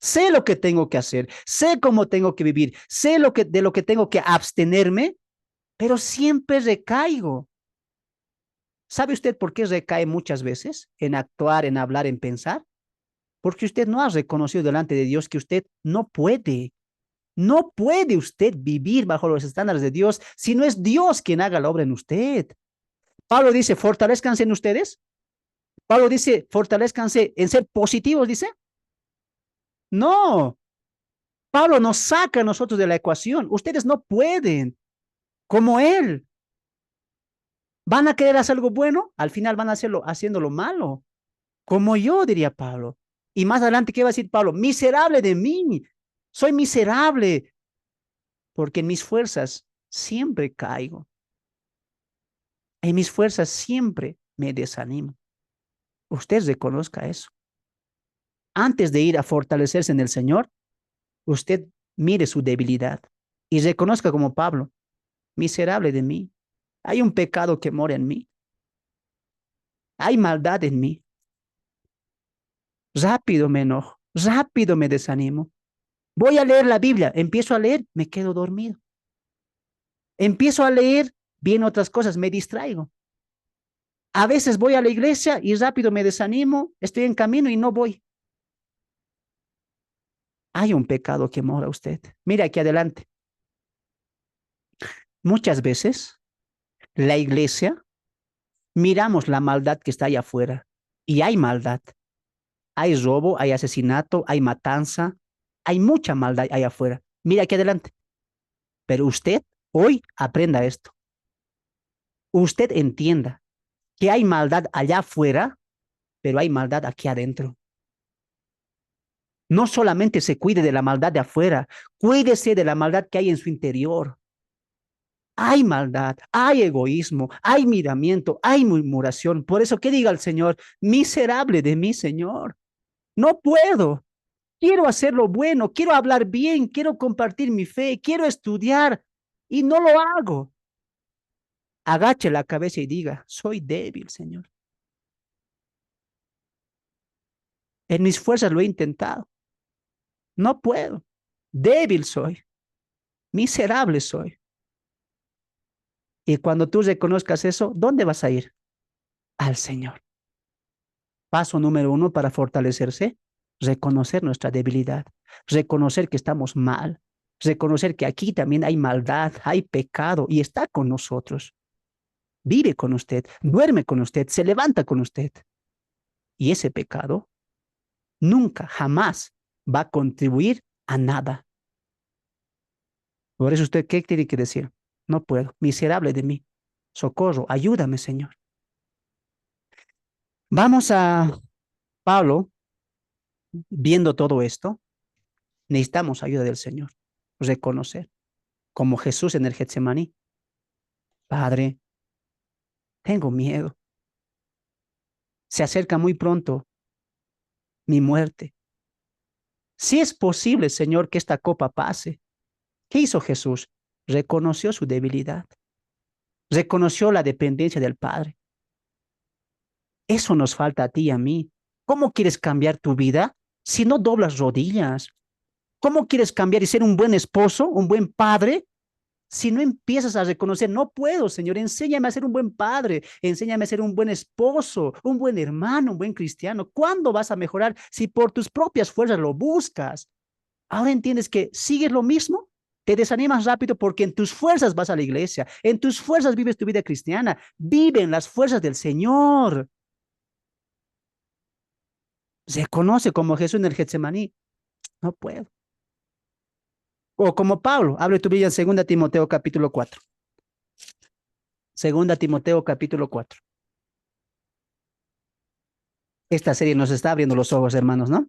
Speaker 1: Sé lo que tengo que hacer, sé cómo tengo que vivir, sé de lo que tengo que abstenerme, pero siempre recaigo. ¿Sabe usted por qué recae muchas veces en actuar, en hablar, en pensar? Porque usted no ha reconocido delante de Dios que usted no puede. No puede usted vivir bajo los estándares de Dios si no es Dios quien haga la obra en usted. Pablo dice, fortalezcanse en ustedes. Pablo dice, fortalezcanse en ser positivos, dice. No, Pablo nos saca a nosotros de la ecuación. Ustedes no pueden, como él. Van a querer hacer algo bueno, al final van a hacerlo haciendo lo malo, como yo, diría Pablo. Y más adelante, ¿qué va a decir Pablo? Miserable de mí, soy miserable, porque en mis fuerzas siempre caigo, en mis fuerzas siempre me desanimo. Usted reconozca eso. Antes de ir a fortalecerse en el Señor, usted mire su debilidad y reconozca como Pablo, miserable de mí, hay un pecado que mora en mí, hay maldad en mí. Rápido me enojo, rápido me desanimo. Voy a leer la Biblia, empiezo a leer, me quedo dormido. Empiezo a leer, vienen otras cosas, me distraigo. A veces voy a la iglesia y rápido me desanimo, estoy en camino y no voy. Hay un pecado que mora usted. Mira aquí adelante. Muchas veces la iglesia miramos la maldad que está allá afuera y hay maldad. Hay robo, hay asesinato, hay matanza, hay mucha maldad allá afuera. Mira aquí adelante. Pero usted hoy aprenda esto. Usted entienda que hay maldad allá afuera, pero hay maldad aquí adentro. No solamente se cuide de la maldad de afuera, cuídese de la maldad que hay en su interior. Hay maldad, hay egoísmo, hay miramiento, hay murmuración. Por eso, ¿qué diga el Señor? Miserable de mí, Señor. No puedo. Quiero hacer lo bueno, quiero hablar bien, quiero compartir mi fe, quiero estudiar y no lo hago. Agache la cabeza y diga, soy débil, Señor. En mis fuerzas lo he intentado. No puedo. Débil soy. Miserable soy. Y cuando tú reconozcas eso, ¿dónde vas a ir? Al Señor. Paso número 1 para fortalecerse, reconocer nuestra debilidad, reconocer que estamos mal, reconocer que aquí también hay maldad, hay pecado y está con nosotros. Vive con usted, duerme con usted, se levanta con usted. Y ese pecado nunca, jamás va a contribuir a nada. Por eso usted, ¿qué tiene que decir? No puedo, miserable de mí. Socorro, ayúdame, Señor. Vamos a Pablo, viendo todo esto, necesitamos ayuda del Señor. Reconocer, como Jesús en el Getsemaní. Padre, tengo miedo. Se acerca muy pronto mi muerte. Si es posible, Señor, que esta copa pase. ¿Qué hizo Jesús? Reconoció su debilidad, reconoció la dependencia del Padre. Eso nos falta a ti y a mí. ¿Cómo quieres cambiar tu vida si no doblas rodillas? ¿Cómo quieres cambiar y ser un buen esposo, un buen padre, si no empiezas a reconocer, no puedo, Señor, enséñame a ser un buen padre, enséñame a ser un buen esposo, un buen hermano, un buen cristiano? ¿Cuándo vas a mejorar si por tus propias fuerzas lo buscas? Ahora entiendes que sigues lo mismo, te desanimas rápido porque en tus fuerzas vas a la iglesia, en tus fuerzas vives tu vida cristiana, vive en las fuerzas del Señor. Se conoce como Jesús en el Getsemaní, no puedo. O como Pablo, abre tu Biblia en 2 Timoteo capítulo 4. 2 Timoteo capítulo 4. Esta serie nos está abriendo los ojos, hermanos, ¿no?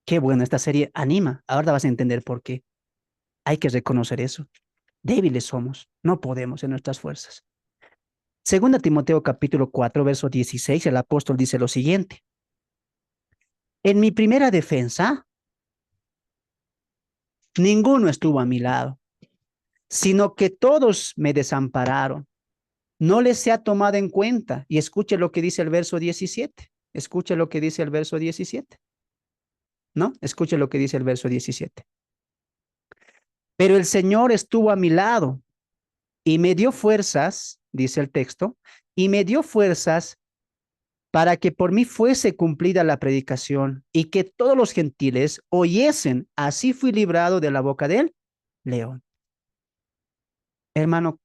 Speaker 1: Qué bueno, esta serie anima. Ahora vas a entender por qué. Hay que reconocer eso. Débiles somos, no podemos en nuestras fuerzas. 2 Timoteo capítulo 4, verso 16, el apóstol dice lo siguiente. En mi primera defensa, ninguno estuvo a mi lado, sino que todos me desampararon. No les se ha tomado en cuenta. Y escuche lo que dice el verso 17. Escuche lo que dice el verso 17. ¿No? Escuche lo que dice el verso 17. Pero el Señor estuvo a mi lado y me dio fuerzas, dice el texto, y me dio fuerzas para que por mí fuese cumplida la predicación y que todos los gentiles oyesen. Así fui librado de la boca del león. Hermano,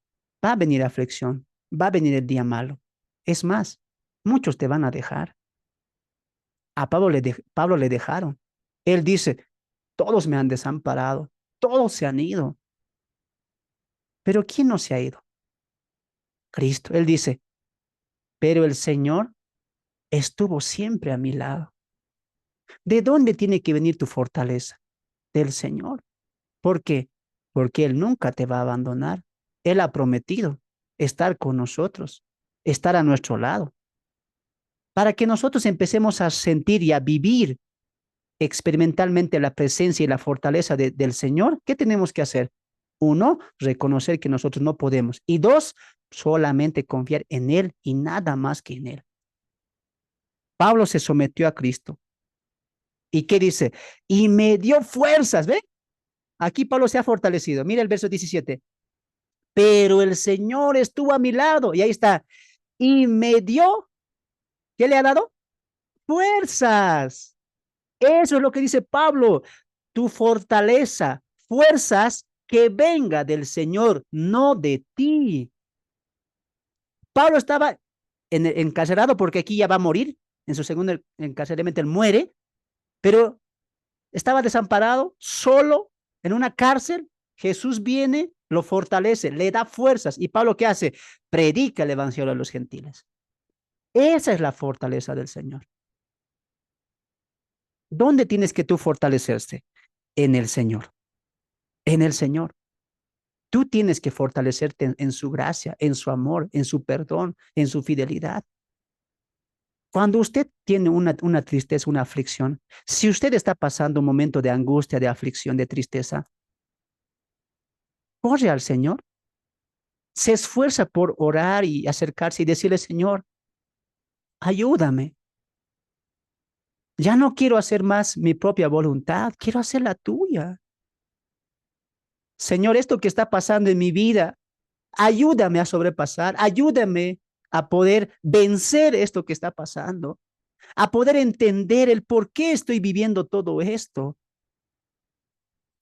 Speaker 1: va a venir aflicción, va a venir el día malo. Es más, muchos te van a dejar. A Pablo le dejaron. Él dice, todos me han desamparado, todos se han ido. Pero ¿quién no se ha ido? Cristo. Él dice, pero el Señor estuvo siempre a mi lado. ¿De dónde tiene que venir tu fortaleza? Del Señor. ¿Por qué? Porque Él nunca te va a abandonar. Él ha prometido estar con nosotros, estar a nuestro lado. Para que nosotros empecemos a sentir y a vivir experimentalmente la presencia y la fortaleza del Señor, ¿qué tenemos que hacer? Uno, reconocer que nosotros no podemos. Y dos, solamente confiar en Él y nada más que en Él. Pablo se sometió a Cristo. ¿Y qué dice? Y me dio fuerzas, ¿ve? Aquí Pablo se ha fortalecido. Mira el verso 17. Pero el Señor estuvo a mi lado. Y ahí está. Y me dio, ¿qué le ha dado? Fuerzas. Eso es lo que dice Pablo. Tu fortaleza, fuerzas que venga del Señor, no de ti. Pablo estaba encarcelado porque aquí ya va a morir. En su segundo encarcelamiento él muere, pero estaba desamparado, solo, en una cárcel. Jesús viene, lo fortalece, le da fuerzas. ¿Y Pablo qué hace? Predica el evangelio a los gentiles. Esa es la fortaleza del Señor. ¿Dónde tienes que tú fortalecerse? En el Señor. En el Señor. Tú tienes que fortalecerte en su gracia, en su amor, en su perdón, en su fidelidad. Cuando usted tiene una tristeza, una aflicción, si usted está pasando un momento de angustia, de aflicción, de tristeza, corre al Señor, se esfuerza por orar y acercarse y decirle, Señor, ayúdame. Ya no quiero hacer más mi propia voluntad, quiero hacer la tuya. Señor, esto que está pasando en mi vida, ayúdame a sobrepasar, ayúdame a poder vencer esto que está pasando, a poder entender el por qué estoy viviendo todo esto.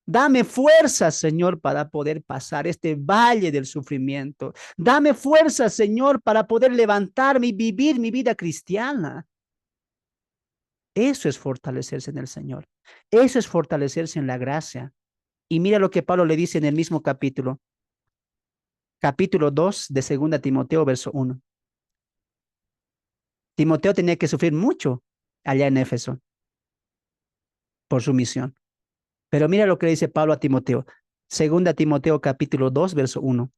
Speaker 1: Dame fuerza, Señor, para poder pasar este valle del sufrimiento. Dame fuerza, Señor, para poder levantarme y vivir mi vida cristiana. Eso es fortalecerse en el Señor. Eso es fortalecerse en la gracia. Y mira lo que Pablo le dice en el mismo capítulo, capítulo 2 de 2 Timoteo, verso 1. Timoteo tenía que sufrir mucho allá en Éfeso por su misión. Pero mira lo que le dice Pablo a Timoteo. 2 Timoteo capítulo 2, verso 1.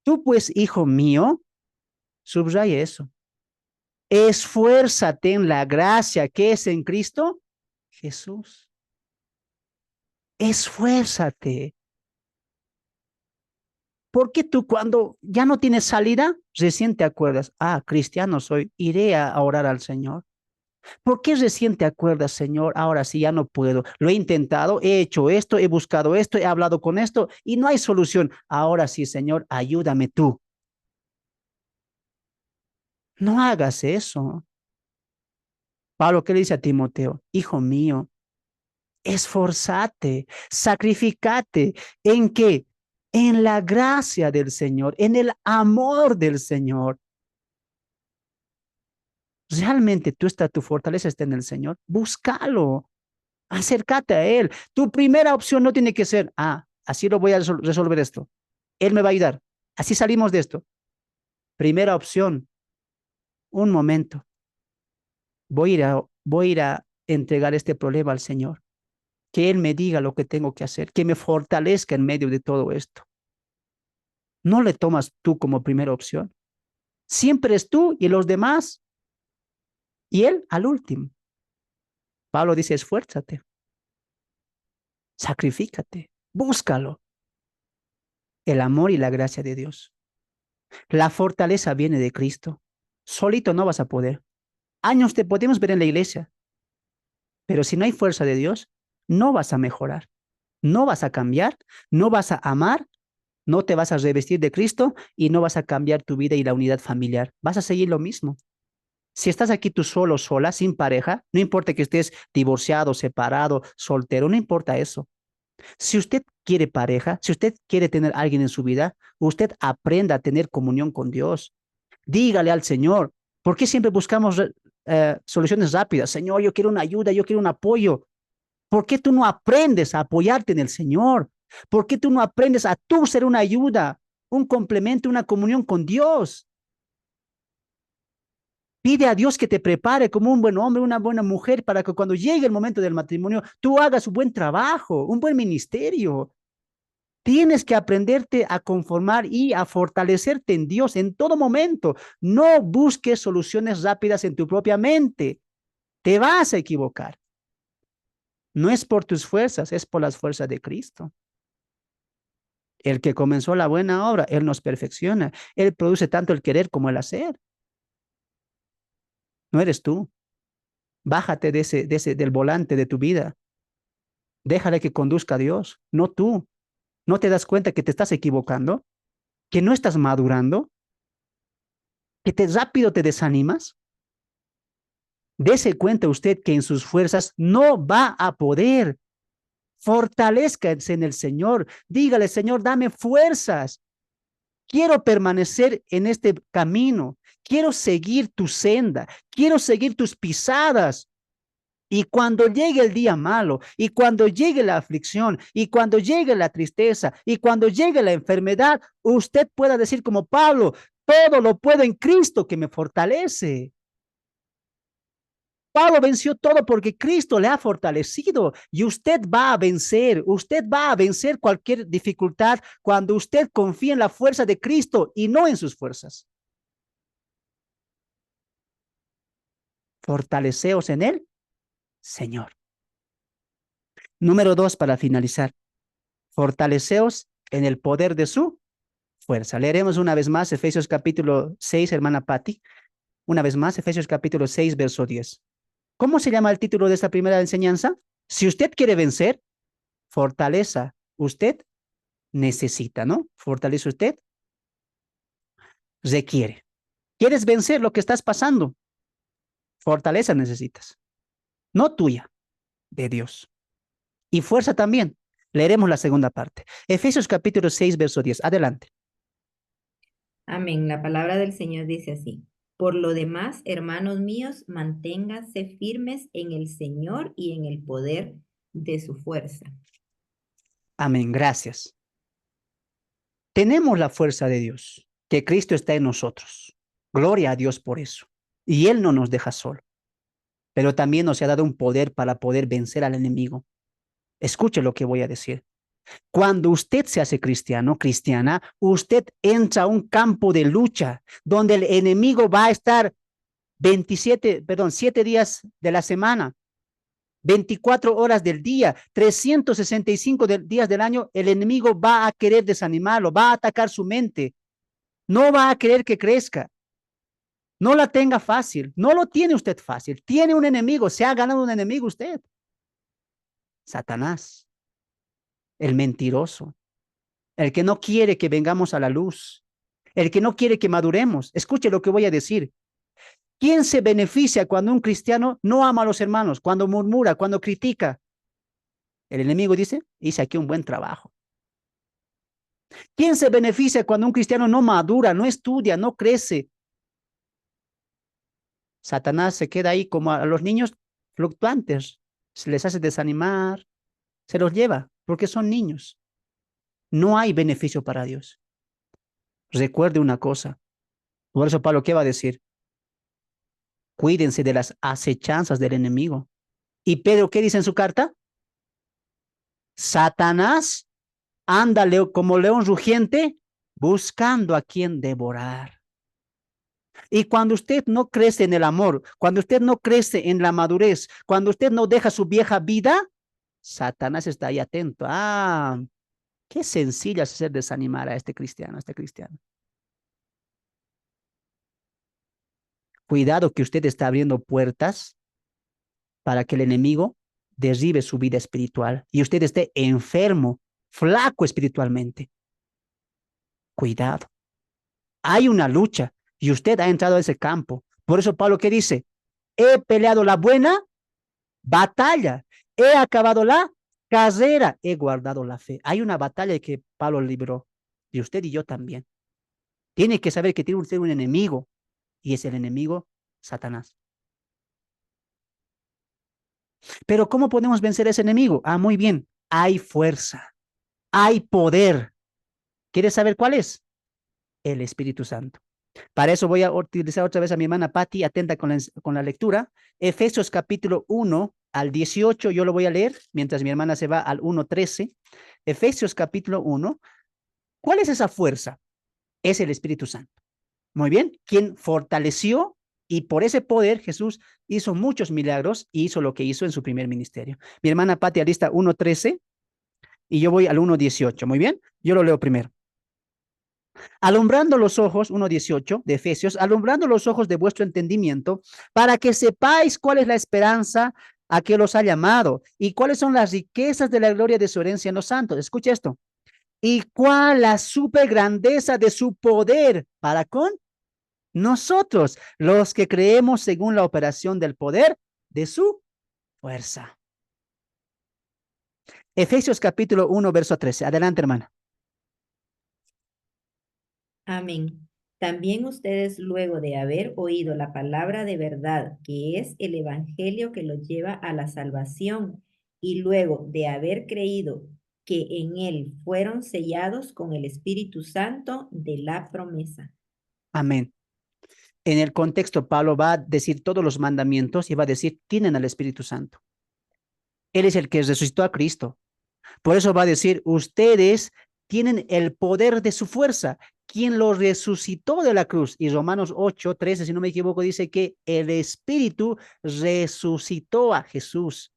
Speaker 1: Tú pues, hijo mío, subraya eso. Esfuérzate en la gracia que es en Cristo Jesús. Esfuérzate. Porque tú cuando ya no tienes salida, recién te acuerdas, ah, cristiano soy, iré a orar al Señor. ¿Por qué recién te acuerdas, Señor? Ahora sí ya no puedo. Lo he intentado, he hecho esto, he buscado esto, he hablado con esto y no hay solución. Ahora sí, Señor, ayúdame tú. No hagas eso. Pablo, ¿qué le dice a Timoteo? Hijo mío, esforzate, sacrificate. ¿En qué? En la gracia del Señor, en el amor del Señor. ¿Realmente tu fortaleza está en el Señor? Búscalo, acércate a Él. Tu primera opción no tiene que ser, ah, así lo voy a resolver esto. Él me va a ayudar. Así salimos de esto. Primera opción, un momento. Voy a ir a entregar este problema al Señor. Que Él me diga lo que tengo que hacer, que me fortalezca en medio de todo esto. No le tomas tú como primera opción. Siempre es tú y los demás y Él al último. Pablo dice, esfuérzate, sacrifícate, búscalo. El amor y la gracia de Dios. La fortaleza viene de Cristo. Solito no vas a poder. Años te podemos ver en la iglesia, pero si no hay fuerza de Dios, no vas a mejorar, no vas a cambiar, no vas a amar, no te vas a revestir de Cristo y no vas a cambiar tu vida y la unidad familiar. Vas a seguir lo mismo. Si estás aquí tú solo, sola, sin pareja, no importa que estés divorciado, separado, soltero, no importa eso. Si usted quiere pareja, si usted quiere tener a alguien en su vida, usted aprenda a tener comunión con Dios. Dígale al Señor, ¿por qué siempre buscamos soluciones rápidas? Señor, yo quiero una ayuda, yo quiero un apoyo. ¿Por qué tú no aprendes a apoyarte en el Señor? ¿Por qué tú no aprendes a tú ser una ayuda, un complemento, una comunión con Dios? Pide a Dios que te prepare como un buen hombre, una buena mujer, para que cuando llegue el momento del matrimonio, tú hagas un buen trabajo, un buen ministerio. Tienes que aprenderte a conformar y a fortalecerte en Dios en todo momento. No busques soluciones rápidas en tu propia mente. Te vas a equivocar. No es por tus fuerzas, es por las fuerzas de Cristo. El que comenzó la buena obra, Él nos perfecciona. Él produce tanto el querer como el hacer. No eres tú. Bájate del volante de tu vida. Déjale que conduzca a Dios, no tú. ¿No te das cuenta que te estás equivocando? ¿Que no estás madurando? ¿Que rápido te desanimas? Dese cuenta usted que en sus fuerzas no va a poder. Fortalezcase en el Señor. Dígale, Señor, dame fuerzas. Quiero permanecer en este camino. Quiero seguir tu senda. Quiero seguir tus pisadas. Y cuando llegue el día malo, y cuando llegue la aflicción, y cuando llegue la tristeza, y cuando llegue la enfermedad, usted pueda decir como Pablo, todo lo puedo en Cristo que me fortalece. Pablo venció todo porque Cristo le ha fortalecido y usted va a vencer cualquier dificultad cuando usted confía en la fuerza de Cristo y no en sus fuerzas. Fortaleceos en él, Señor. Número 2, para finalizar, fortaleceos en el poder de su fuerza. Leeremos una vez más Efesios capítulo 6, hermana Patti. Una vez más, Efesios capítulo 6, verso 10. ¿Cómo se llama el título de esta primera enseñanza? Si usted quiere vencer, fortaleza usted necesita, ¿no? Fortaleza usted requiere. ¿Quieres vencer lo que estás pasando? Fortaleza necesitas. No tuya, de Dios. Y fuerza también. Leeremos la segunda parte. Efesios capítulo 6, verso 10. Adelante.
Speaker 2: Amén. La palabra del Señor dice así. Por lo demás, hermanos míos, manténganse firmes en el Señor y en el poder de su fuerza.
Speaker 1: Amén. Gracias. Tenemos la fuerza de Dios, que Cristo está en nosotros. Gloria a Dios por eso. Y Él no nos deja solo, pero también nos ha dado un poder para poder vencer al enemigo. Escuche lo que voy a decir. Cuando usted se hace cristiano, cristiana, usted entra a un campo de lucha donde el enemigo va a estar 7 días de la semana, 24 horas del día, 365 días del año, el enemigo va a querer desanimarlo, va a atacar su mente, no va a querer que crezca. No la tenga fácil, no lo tiene usted fácil, tiene un enemigo, se ha ganado un enemigo usted, Satanás, el mentiroso, el que no quiere que vengamos a la luz, el que no quiere que maduremos. Escuche lo que voy a decir. ¿Quién se beneficia cuando un cristiano no ama a los hermanos, cuando murmura, cuando critica? El enemigo dice, hice aquí un buen trabajo. ¿Quién se beneficia cuando un cristiano no madura, no estudia, no crece? Satanás se queda ahí como a los niños fluctuantes, se les hace desanimar, se los lleva, porque son niños. No hay beneficio para Dios. Recuerde una cosa, por eso Pablo, ¿qué va a decir? Cuídense de las acechanzas del enemigo. ¿Y Pedro qué dice en su carta? Satanás anda como león rugiente buscando a quien devorar. Y cuando usted no crece en el amor, cuando usted no crece en la madurez, cuando usted no deja su vieja vida, Satanás está ahí atento. Ah, qué sencillo es hacer desanimar a este cristiano, a este cristiano. Cuidado que usted está abriendo puertas para que el enemigo derribe su vida espiritual y usted esté enfermo, flaco espiritualmente. Cuidado. Hay una lucha y usted ha entrado a ese campo. Por eso Pablo, ¿qué dice? He peleado la buena batalla, he acabado la carrera, he guardado la fe. Hay una batalla que Pablo libró y usted y yo también. Tiene que saber que tiene usted un enemigo y es el enemigo Satanás. Pero ¿cómo podemos vencer a ese enemigo? Ah, muy bien. Hay fuerza, hay poder. ¿Quieres saber cuál es? El Espíritu Santo. Para eso voy a utilizar otra vez a mi hermana Patti, atenta con la lectura. Efesios capítulo 1 al 18, yo lo voy a leer, mientras mi hermana se va al 1:13. Efesios capítulo 1. ¿Cuál es esa fuerza? Es el Espíritu Santo. Muy bien, quien fortaleció y por ese poder Jesús hizo muchos milagros y hizo lo que hizo en su primer ministerio. Mi hermana Patti alista 1:13 y yo voy al 1:18. Muy bien, yo lo leo primero. Alumbrando los ojos, 1:18 de Efesios, alumbrando los ojos de vuestro entendimiento, para que sepáis cuál es la esperanza a que los ha llamado y cuáles son las riquezas de la gloria de su herencia en los santos. Escucha esto. Y cuál la super grandeza de su poder para con nosotros, los que creemos según la operación del poder de su fuerza. Efesios capítulo 1, verso 13. Adelante, hermana.
Speaker 2: Amén. También ustedes, luego de haber oído la palabra de verdad, que es el evangelio que los lleva a la salvación, y luego de haber creído que en él fueron sellados con el Espíritu Santo de la promesa.
Speaker 1: Amén. En el contexto, Pablo va a decir todos los mandamientos y va a decir, tienen al Espíritu Santo. Él es el que resucitó a Cristo. Por eso va a decir, ustedes tienen el poder de su fuerza, quien lo resucitó de la cruz. Y Romanos 8:13, si no me equivoco, dice que el Espíritu resucitó a Jesús.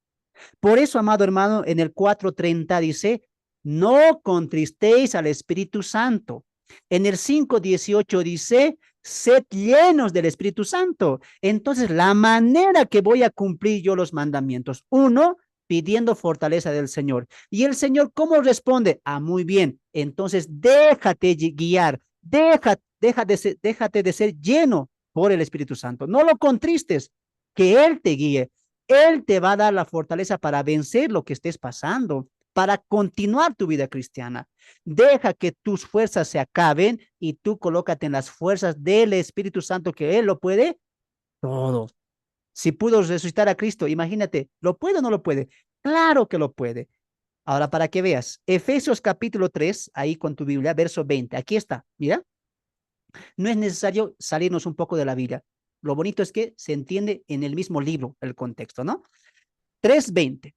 Speaker 1: Por eso, amado hermano, en el 4:30 dice, no contristéis al Espíritu Santo. En el 5:18 dice, sed llenos del Espíritu Santo. Entonces, la manera que voy a cumplir yo los mandamientos, uno, pidiendo fortaleza del Señor. ¿Y el Señor cómo responde? Ah, muy bien. Entonces, déjate guiar, déjate de ser lleno por el Espíritu Santo. No lo contristes, que Él te guíe. Él te va a dar la fortaleza para vencer lo que estés pasando, para continuar tu vida cristiana. Deja que tus fuerzas se acaben y tú colócate en las fuerzas del Espíritu Santo, que Él lo puede todo. Si pudo resucitar a Cristo, imagínate, ¿lo puede o no lo puede? Claro que lo puede. Ahora, para que veas, Efesios capítulo 3, ahí con tu Biblia, verso 20, aquí está, mira, no es necesario salirnos un poco de la Biblia. Lo bonito es que se entiende en el mismo libro el contexto, ¿no? 3:20.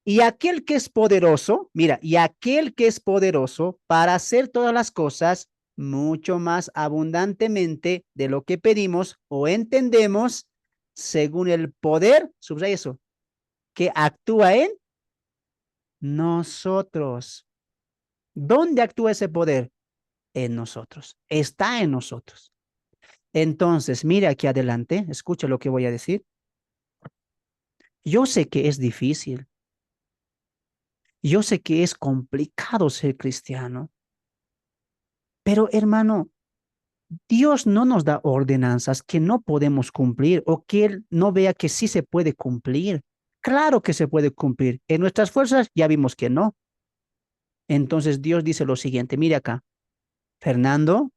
Speaker 1: Y aquel que es poderoso, mira, y aquel que es poderoso para hacer todas las cosas mucho más abundantemente de lo que pedimos o entendemos, según el poder, subraya eso, que actúa en nosotros. ¿Dónde actúa ese poder? En nosotros. Está en nosotros. Entonces, mire aquí adelante, escucha lo que voy a decir. Yo sé que es difícil, yo sé que es complicado ser cristiano, pero hermano, Dios no nos da ordenanzas que no podemos cumplir o que Él no vea que sí se puede cumplir. Claro que se puede cumplir. En nuestras fuerzas ya vimos que no. Entonces Dios dice lo siguiente, mire acá, Fernando,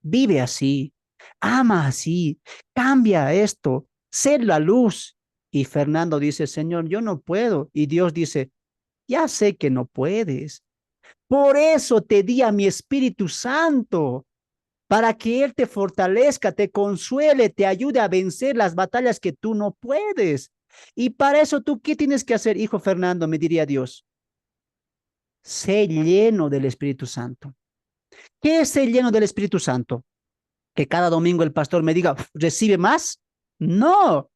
Speaker 1: vive así, ama así, cambia esto, sé la luz. Y Fernando dice, Señor, yo no puedo. Y Dios dice, ya sé que no puedes. Por eso te di a mi Espíritu Santo, para que Él te fortalezca, te consuele, te ayude a vencer las batallas que tú no puedes. Y para eso tú, ¿qué tienes que hacer, hijo Fernando? Me diría Dios. Sé lleno del Espíritu Santo. ¿Qué es ser lleno del Espíritu Santo? Que cada domingo el pastor me diga, ¿recibe más? No.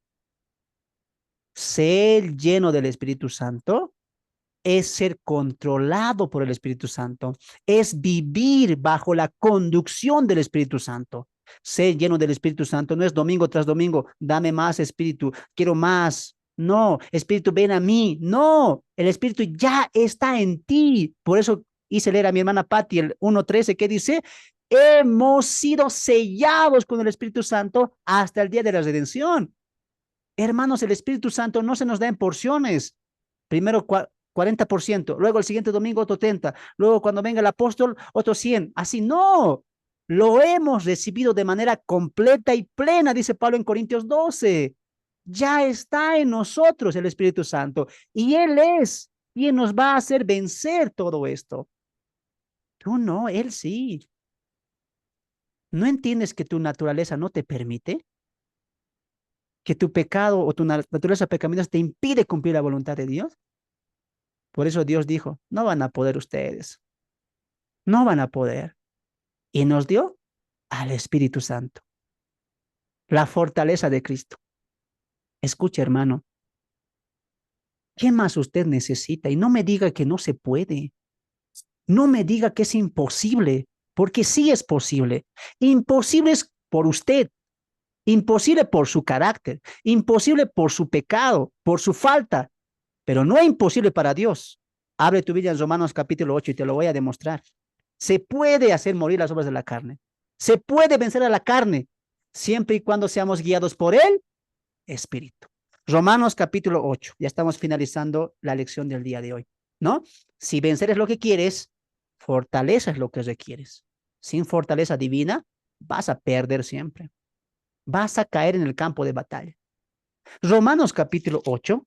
Speaker 1: Ser lleno del Espíritu Santo es ser controlado por el Espíritu Santo, es vivir bajo la conducción del Espíritu Santo. Ser lleno del Espíritu Santo no es domingo tras domingo, dame más Espíritu, quiero más. No, Espíritu, ven a mí. No, el Espíritu ya está en ti. Por eso hice leer a mi hermana Patti el 1:13 que dice, hemos sido sellados con el Espíritu Santo hasta el día de la redención. Hermanos, el Espíritu Santo no se nos da en porciones. Primero 40%, luego el siguiente domingo otro 30, luego cuando venga el apóstol otro 100. Así no, lo hemos recibido de manera completa y plena, dice Pablo en Corintios 12. Ya está en nosotros el Espíritu Santo y Él es quien nos va a hacer vencer todo esto. Tú no, Él sí. ¿No entiendes que tu naturaleza no te permite? ¿Que tu pecado o tu naturaleza pecaminosa te impide cumplir la voluntad de Dios? Por eso Dios dijo, no van a poder ustedes, no van a poder. Y nos dio al Espíritu Santo, la fortaleza de Cristo. Escuche, hermano, ¿qué más usted necesita? Y no me diga que no se puede, no me diga que es imposible, porque sí es posible. Imposible es por usted, imposible por su carácter, imposible por su pecado, por su falta, pero no es imposible para Dios. Abre tu Biblia en Romanos capítulo 8 y te lo voy a demostrar. Se puede hacer morir las obras de la carne. Se puede vencer a la carne, siempre y cuando seamos guiados por el Espíritu. Romanos capítulo 8. Ya estamos finalizando la lección del día de hoy, ¿no? Si vencer es lo que quieres, fortaleza es lo que requieres. Sin fortaleza divina, vas a perder siempre. Vas a caer en el campo de batalla. Romanos capítulo 8.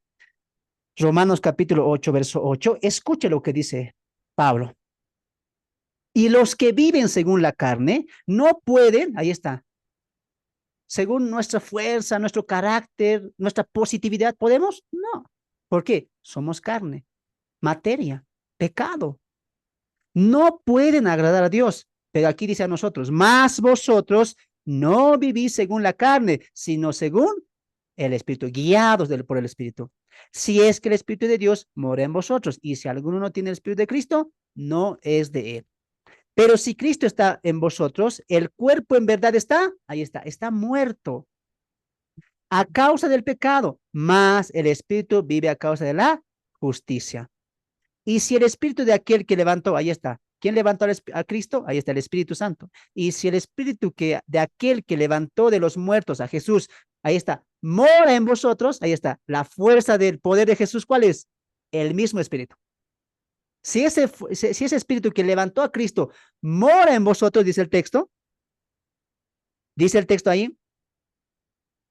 Speaker 1: Romanos capítulo 8, verso 8. Escuche lo que dice Pablo. Y los que viven según la carne no pueden, ahí está, según nuestra fuerza, nuestro carácter, nuestra positividad, ¿podemos? No. ¿Por qué? Somos carne, materia, pecado. No pueden agradar a Dios. Pero aquí dice a nosotros, más vosotros no vivís según la carne, sino según el Espíritu, guiados por el Espíritu. Si es que el Espíritu de Dios mora en vosotros, y si alguno no tiene el Espíritu de Cristo, no es de él. Pero si Cristo está en vosotros, el cuerpo en verdad está, ahí está muerto a causa del pecado, mas el Espíritu vive a causa de la justicia. Y si el Espíritu de aquel que levantó, ahí está, ¿quién levantó a Cristo? Ahí está el Espíritu Santo. Y si el Espíritu de aquel que levantó de los muertos a Jesús, ahí está, mora en vosotros, ahí está, la fuerza del poder de Jesús, ¿cuál es? El mismo Espíritu. Si ese Espíritu que levantó a Cristo mora en vosotros, dice el texto ahí,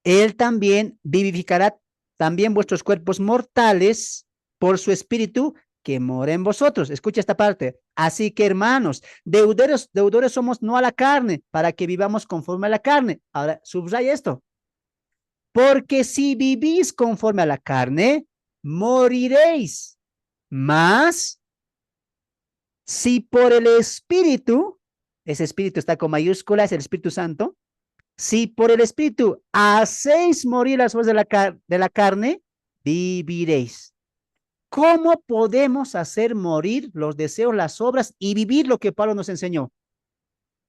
Speaker 1: Él también vivificará también vuestros cuerpos mortales por su Espíritu que mora en vosotros. Escucha esta parte. Así que, hermanos, deudores somos no a la carne, para que vivamos conforme a la carne. Ahora, subraya esto. Porque si vivís conforme a la carne, moriréis. Mas, si por el Espíritu, ese Espíritu está con mayúscula, es el Espíritu Santo, si por el Espíritu hacéis morir las fuerzas de la carne, viviréis. ¿Cómo podemos hacer morir los deseos, las obras y vivir lo que Pablo nos enseñó?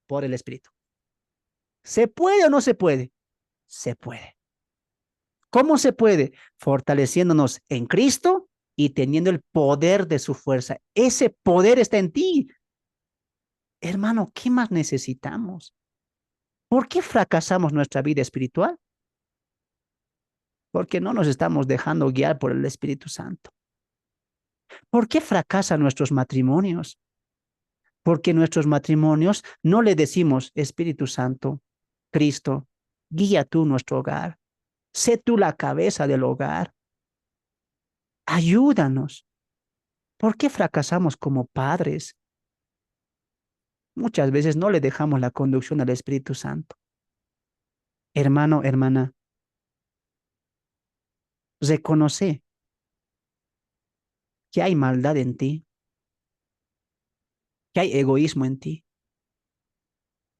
Speaker 1: Por el Espíritu. ¿Se puede o no se puede? Se puede. ¿Cómo se puede? Fortaleciéndonos en Cristo y teniendo el poder de su fuerza. Ese poder está en ti. Hermano, ¿qué más necesitamos? ¿Por qué fracasamos nuestra vida espiritual? Porque no nos estamos dejando guiar por el Espíritu Santo. ¿Por qué fracasan nuestros matrimonios? Porque nuestros matrimonios no le decimos, Espíritu Santo, Cristo, guía tú nuestro hogar. Sé tú la cabeza del hogar. Ayúdanos. ¿Por qué fracasamos como padres? Muchas veces no le dejamos la conducción al Espíritu Santo. Hermano, hermana, reconoce que hay maldad en ti, que hay egoísmo en ti,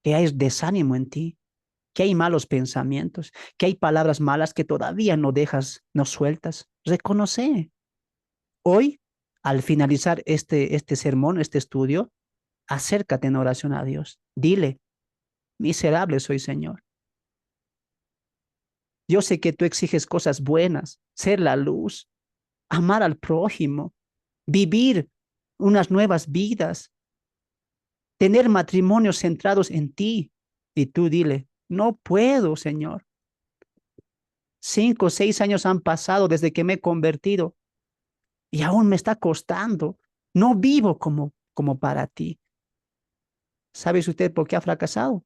Speaker 1: que hay desánimo en ti, que hay malos pensamientos, que hay palabras malas que todavía no dejas, no sueltas. Reconoce. Hoy, al finalizar este sermón, este estudio, acércate en oración a Dios. Dile, miserable soy, Señor. Yo sé que tú exiges cosas buenas, ser la luz, amar al prójimo, vivir unas nuevas vidas, tener matrimonios centrados en ti. Y tú dile, no puedo, Señor. 5 o 6 años han pasado desde que me he convertido y aún me está costando. No vivo como para ti. ¿Sabe usted por qué ha fracasado?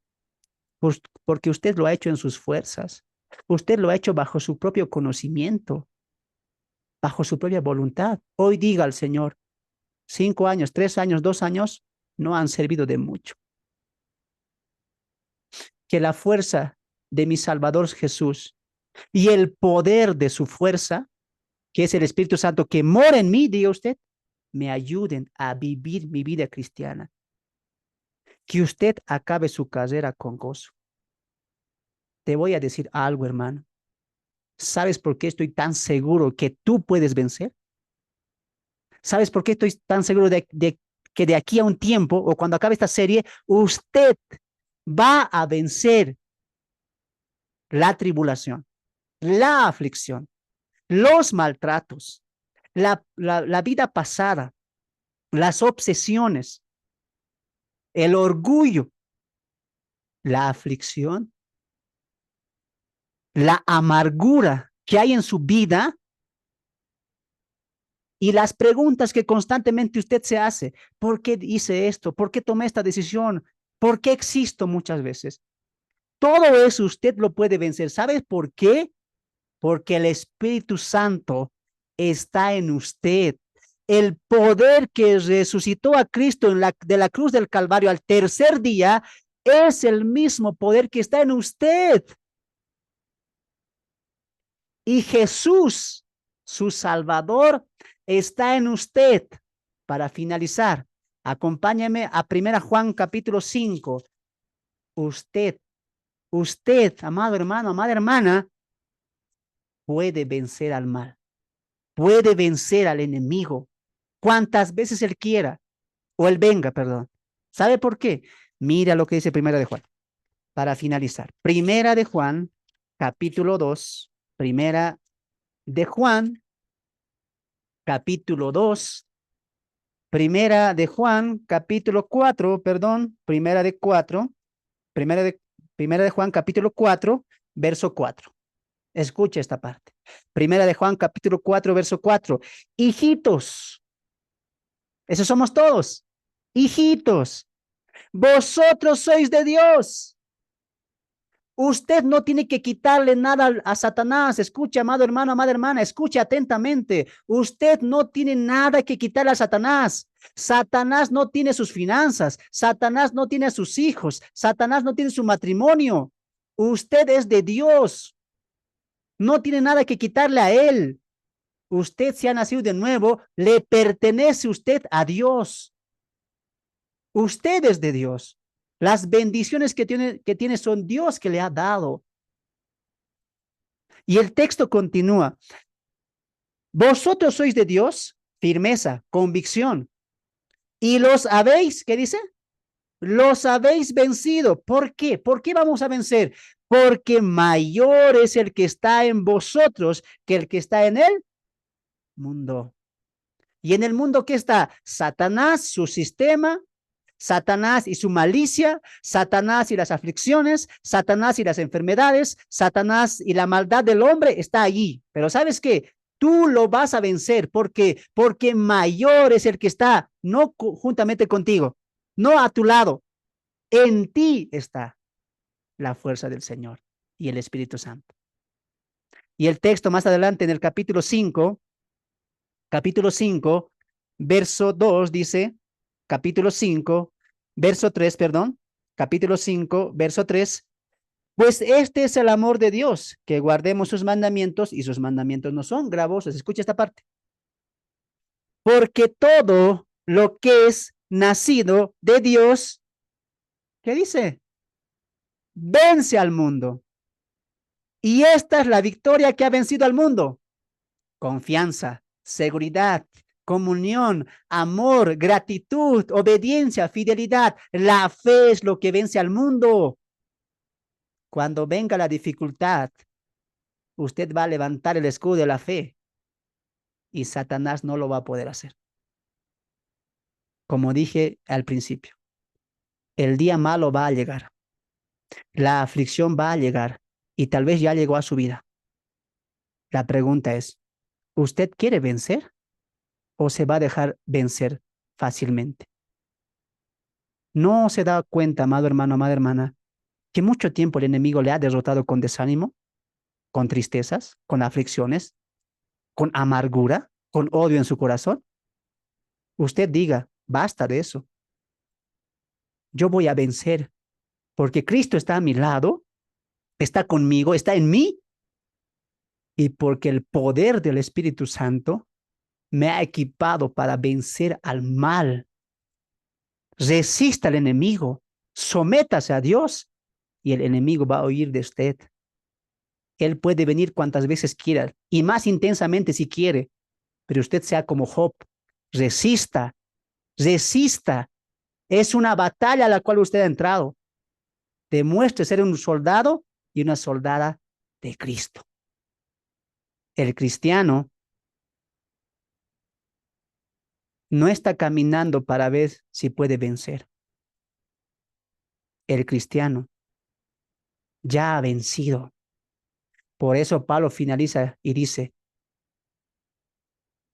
Speaker 1: Porque usted lo ha hecho en sus fuerzas. Usted lo ha hecho bajo su propio conocimiento, bajo su propia voluntad. Hoy diga al Señor, 5 años, 3 años, 2 años no han servido de mucho. Que la fuerza de mi Salvador Jesús y el poder de su fuerza, que es el Espíritu Santo que mora en mí, diga usted, me ayuden a vivir mi vida cristiana. Que usted acabe su carrera con gozo. Te voy a decir algo, hermano. ¿Sabes por qué estoy tan seguro que tú puedes vencer? ¿Sabes por qué estoy tan seguro de que de aquí a un tiempo o cuando acabe esta serie, usted va a vencer la tribulación, la aflicción, los maltratos, la vida pasada, las obsesiones, el orgullo, la aflicción, la amargura que hay en su vida y las preguntas que constantemente usted se hace. ¿Por qué hice esto? ¿Por qué tomé esta decisión? ¿Por qué existo muchas veces? Todo eso usted lo puede vencer. ¿Sabe por qué? Porque el Espíritu Santo está en usted. El poder que resucitó a Cristo de la cruz del Calvario al tercer día es el mismo poder que está en usted. Y Jesús, su Salvador, está en usted. Para finalizar, acompáñame a 1 Juan capítulo 5. Usted, amado hermano, amada hermana, puede vencer al mal, puede vencer al enemigo, cuantas veces él quiera, o él venga, perdón. ¿Sabe por qué? Mira lo que dice Primera de Juan, para finalizar. Primera de Juan, capítulo 2, Primera de Juan, capítulo 2, Primera de Juan, capítulo 4, perdón, Primera de Juan, capítulo 4, verso 4. Escucha esta parte. Primera de Juan, capítulo 4, verso 4. Hijitos, esos somos todos. Hijitos, vosotros sois de Dios. Usted no tiene que quitarle nada a Satanás. Escuche, amado hermano, amada hermana, escuche atentamente. Usted no tiene nada que quitarle a Satanás. Satanás no tiene sus finanzas. Satanás no tiene a sus hijos. Satanás no tiene su matrimonio. Usted es de Dios. No tiene nada que quitarle a él. Usted se ha nacido de nuevo, le pertenece usted a Dios. Usted es de Dios. Las bendiciones que tiene son Dios que le ha dado. Y el texto continúa. Vosotros sois de Dios, firmeza, convicción. Y los habéis, ¿qué dice? Los habéis vencido. ¿Por qué? ¿Por qué vamos a vencer? Porque mayor es el que está en vosotros que el que está en el mundo. ¿Y en el mundo qué está? Satanás, su sistema, Satanás y su malicia, Satanás y las aflicciones, Satanás y las enfermedades, Satanás y la maldad del hombre está allí. Pero ¿sabes qué? Tú lo vas a vencer porque mayor es el que está, no juntamente contigo, no a tu lado. En ti está la fuerza del Señor y el Espíritu Santo. Y el texto más adelante en el capítulo 5, verso 2 dice, capítulo 5, verso 3, perdón, capítulo 5, verso 3, pues este es el amor de Dios, que guardemos sus mandamientos y sus mandamientos no son gravosos. Escucha esta parte. Porque todo lo que es nacido de Dios, ¿qué dice? Vence al mundo. Y esta es la victoria que ha vencido al mundo. Confianza, seguridad, comunión, amor, gratitud, obediencia, fidelidad. La fe es lo que vence al mundo. Cuando venga la dificultad, usted va a levantar el escudo de la fe y Satanás no lo va a poder hacer. Como dije al principio, el día malo va a llegar, la aflicción va a llegar y tal vez ya llegó a su vida. La pregunta es, ¿usted quiere vencer o se va a dejar vencer fácilmente? ¿No se da cuenta, amado hermano, amada hermana, que mucho tiempo el enemigo le ha derrotado con desánimo, con tristezas, con aflicciones, con amargura, con odio en su corazón? Usted diga, basta de eso. Yo voy a vencer porque Cristo está a mi lado, está conmigo, está en mí y porque el poder del Espíritu Santo me ha equipado para vencer al mal. Resista al enemigo, sométase a Dios y el enemigo va a huir de usted. Él puede venir cuantas veces quiera y más intensamente si quiere, pero usted sea como Job, resista, resista. Es una batalla a la cual usted ha entrado. Demuestre ser un soldado y una soldada de Cristo. El cristiano no está caminando para ver si puede vencer. El cristiano ya ha vencido. Por eso Pablo finaliza y dice,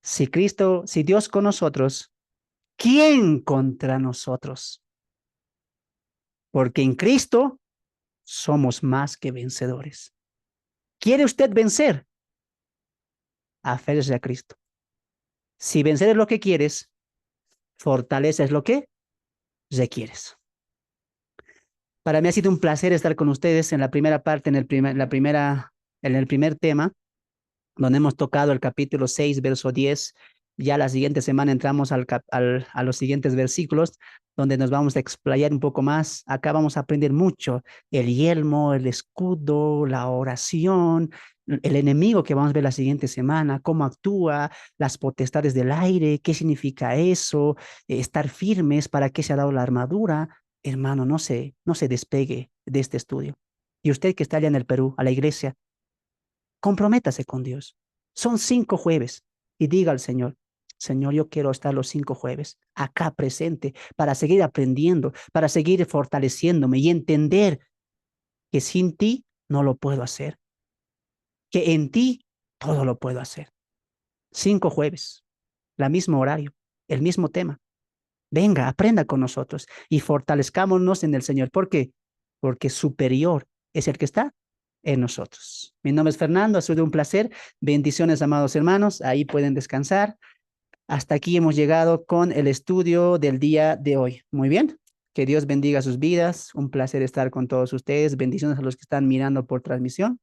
Speaker 1: si Dios con nosotros, ¿quién contra nosotros? Porque en Cristo somos más que vencedores. ¿Quiere usted vencer? Aférrese a Cristo. Si vencer es lo que quieres, fortaleza es lo que requieres. Para mí ha sido un placer estar con ustedes en la primera parte, en el primer tema, donde hemos tocado el capítulo 6, verso 10. Ya la siguiente semana entramos a los siguientes versículos, donde nos vamos a explayar un poco más. Acá vamos a aprender mucho, el yelmo, el escudo, la oración, el enemigo que vamos a ver la siguiente semana, cómo actúa, las potestades del aire, qué significa eso, estar firmes, para qué se ha dado la armadura. Hermano, no se despegue de este estudio. Y usted que está allá en el Perú, a la iglesia, comprométase con Dios. Son 5 jueves y diga al Señor, Señor, yo quiero estar los 5 jueves acá presente para seguir aprendiendo, para seguir fortaleciéndome y entender que sin ti no lo puedo hacer, que en ti todo lo puedo hacer. 5 jueves, la mismo horario, el mismo tema. Venga, aprenda con nosotros y fortalezcámonos en el Señor. ¿Por qué? Porque superior es el que está en nosotros. Mi nombre es Fernando, ha sido un placer. Bendiciones, amados hermanos. Ahí pueden descansar. Hasta aquí hemos llegado con el estudio del día de hoy. Muy bien. Que Dios bendiga sus vidas. Un placer estar con todos ustedes. Bendiciones a los que están mirando por transmisión.